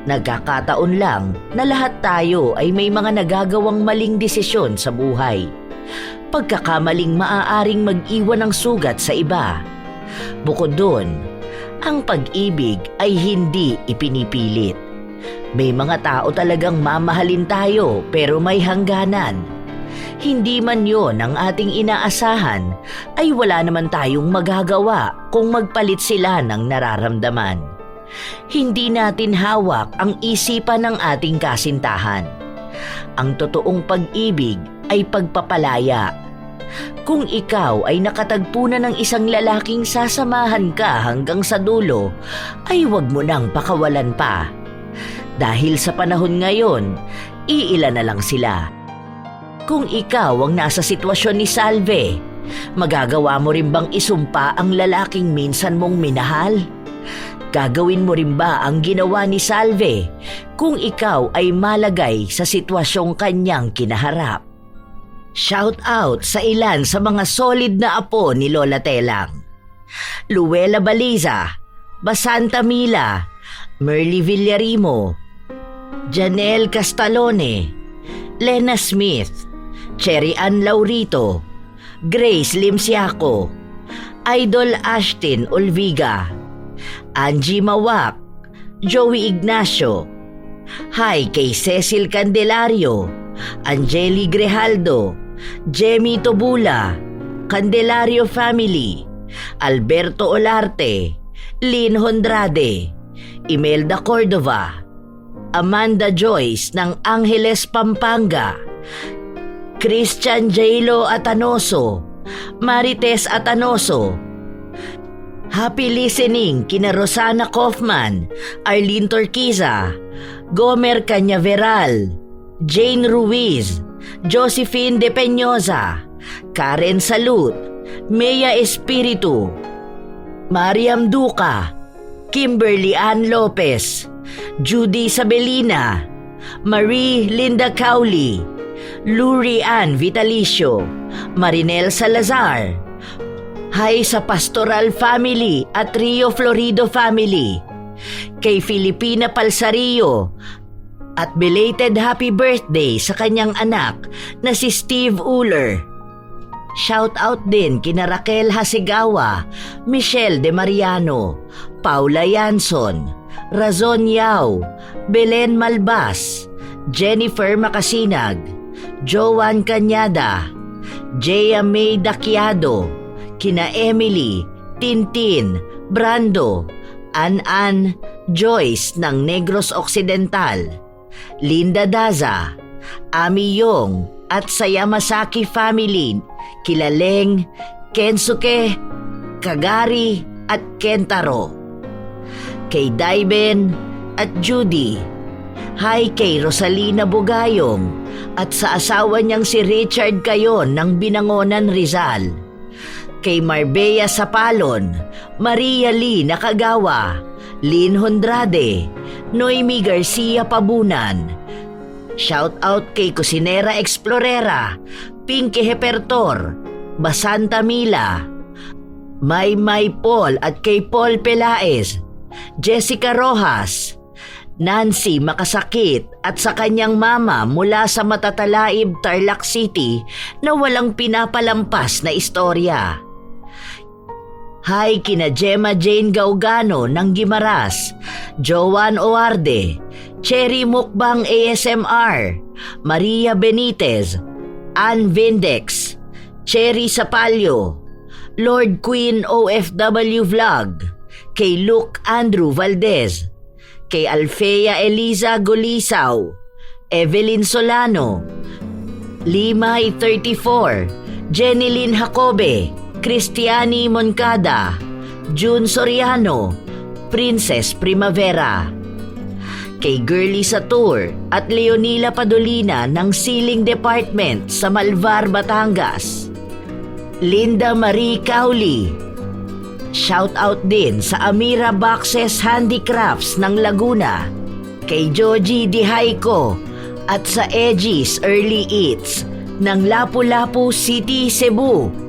Nagkakataon lang na lahat tayo ay may mga nagagawang maling desisyon sa buhay. Pagkakamaling maaaring mag-iwan ng sugat sa iba. Bukod doon, ang pag-ibig ay hindi ipinipilit. May mga tao talagang mamahalin tayo pero may hangganan. Hindi man yon ang ating inaasahan, ay wala naman tayong magagawa kung magpalit sila ng nararamdaman. Hindi natin hawak ang isipan ng ating kasintahan. Ang totoong pag-ibig ay pagpapalaya. Kung ikaw ay nakatagpo na ng isang lalaking sasamahan ka hanggang sa dulo, ay huwag mo nang pakawalan pa. Dahil sa panahon ngayon, iilan na lang sila. Kung ikaw ang nasa sitwasyon ni Salve, magagawa mo rin bang isumpa ang lalaking minsan mong minahal? Gagawin mo rin ba ang ginawa ni Salve kung ikaw ay malagay sa sitwasyong kanyang kinaharap? Shout out sa ilan sa mga solid na apo ni Lola Telang. Luella Baliza, Basanta Mila, Merly Villarimo, Janelle Castalone, Lena Smith, Cherry Ann Laurito, Grace Limsiaco, Idol Ashton Olviga, Angie Mawak, Joey Ignacio. Hi kay Cecil Candelario, Angeli Grejaldo, Jemmy Tobula, Candelario Family, Alberto Olarte, Lynn Hondrade, Imelda Cordova, Amanda Joyce ng Angeles, Pampanga, Christian Jailo Atanoso, Marites Atanoso. Happy listening kina Rosana Kaufman, Arlene Torquiza, Gomer Cañaveral, Jane Ruiz, Josephine De Peñosa, Karen Salut, Mea Espiritu, Mariam Duca, Kimberly Ann Lopez, Judy Sabelina, Marie Linda Cowley, Luri Ann Vitalicio, Marinel Salazar. Hi sa Pastoral Family at Rio Florido Family, kay Filipina Palsario, at belated happy birthday sa kanyang anak na si Steve Uller. Shout out din kina Raquel Hasigawa, Michelle De Mariano, Paula Yanson, Razon Yao, Belen Malbas, Jennifer Makasinag, Joan Cañada, Jea May Daquiado, kina Emily, Tintin, Brando, An-An, Joyce ng Negros Occidental, Linda Daza, Ami Yong at sa Yamasaki family, Kilaleng, Kensuke, Kagari at Kentaro. Kay Daiben at Judy. Hi kay Rosalina Bugayong at sa asawa niyang si Richard Cayon ng Binangonan, Rizal. kay Marbella Sapalon, Maria Lee Nakagawa, Lynn Hondrade, Noemi Garcia Pabunan. Shout out kay Kusinera Explorera, Pinky Hepertor, Basanta Mila, May Paul at kay Paul Pelaez, Jessica Rojas, Nancy Makasakit at sa kanyang mama mula sa Matatalaib, Tarlac City na walang pinapalampas na istorya. Hi kina Gemma Jane Gaugano ng Gimaras, Joan Oarde, Cherry Mukbang ASMR, Maria Benitez, Ann Vindex, Cherry Sapalyo, Lord Queen OFW Vlog, kay Luke Andrew Valdez, kay Alfea Eliza Golisaw, Evelyn Solano, Limay 34, Jenilyn Jacobe, Cristiani Moncada, June Soriano, Princess Primavera, kay Girly Satur at Leonila Padolina ng Siling Department sa Malvar, Batangas, Linda Marie Cauli. Shout out din sa Amira Boxes Handicrafts ng Laguna, kay Joji Dihayko at sa Edgie's Early Eats ng Lapu-Lapu City, Cebu.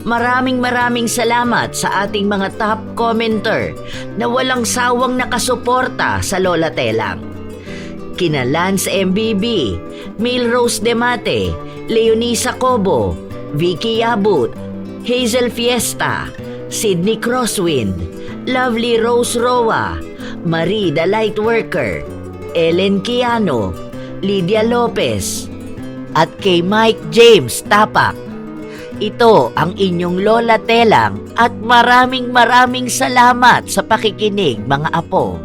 Maraming salamat sa ating mga top commenter na walang sawang nakasuporta sa Lola Telang. Kina Lance MBB, Milrose Demate, Leonisa Cobo, Vicky Abut, Hazel Fiesta, Sydney Crosswind, Lovely Rose Roa, Marie the Lightworker, Ellen Kiano, Lydia Lopez, at kay Mike James Tapak. Ito ang inyong Lola Telang at maraming salamat sa pakikinig mga apo.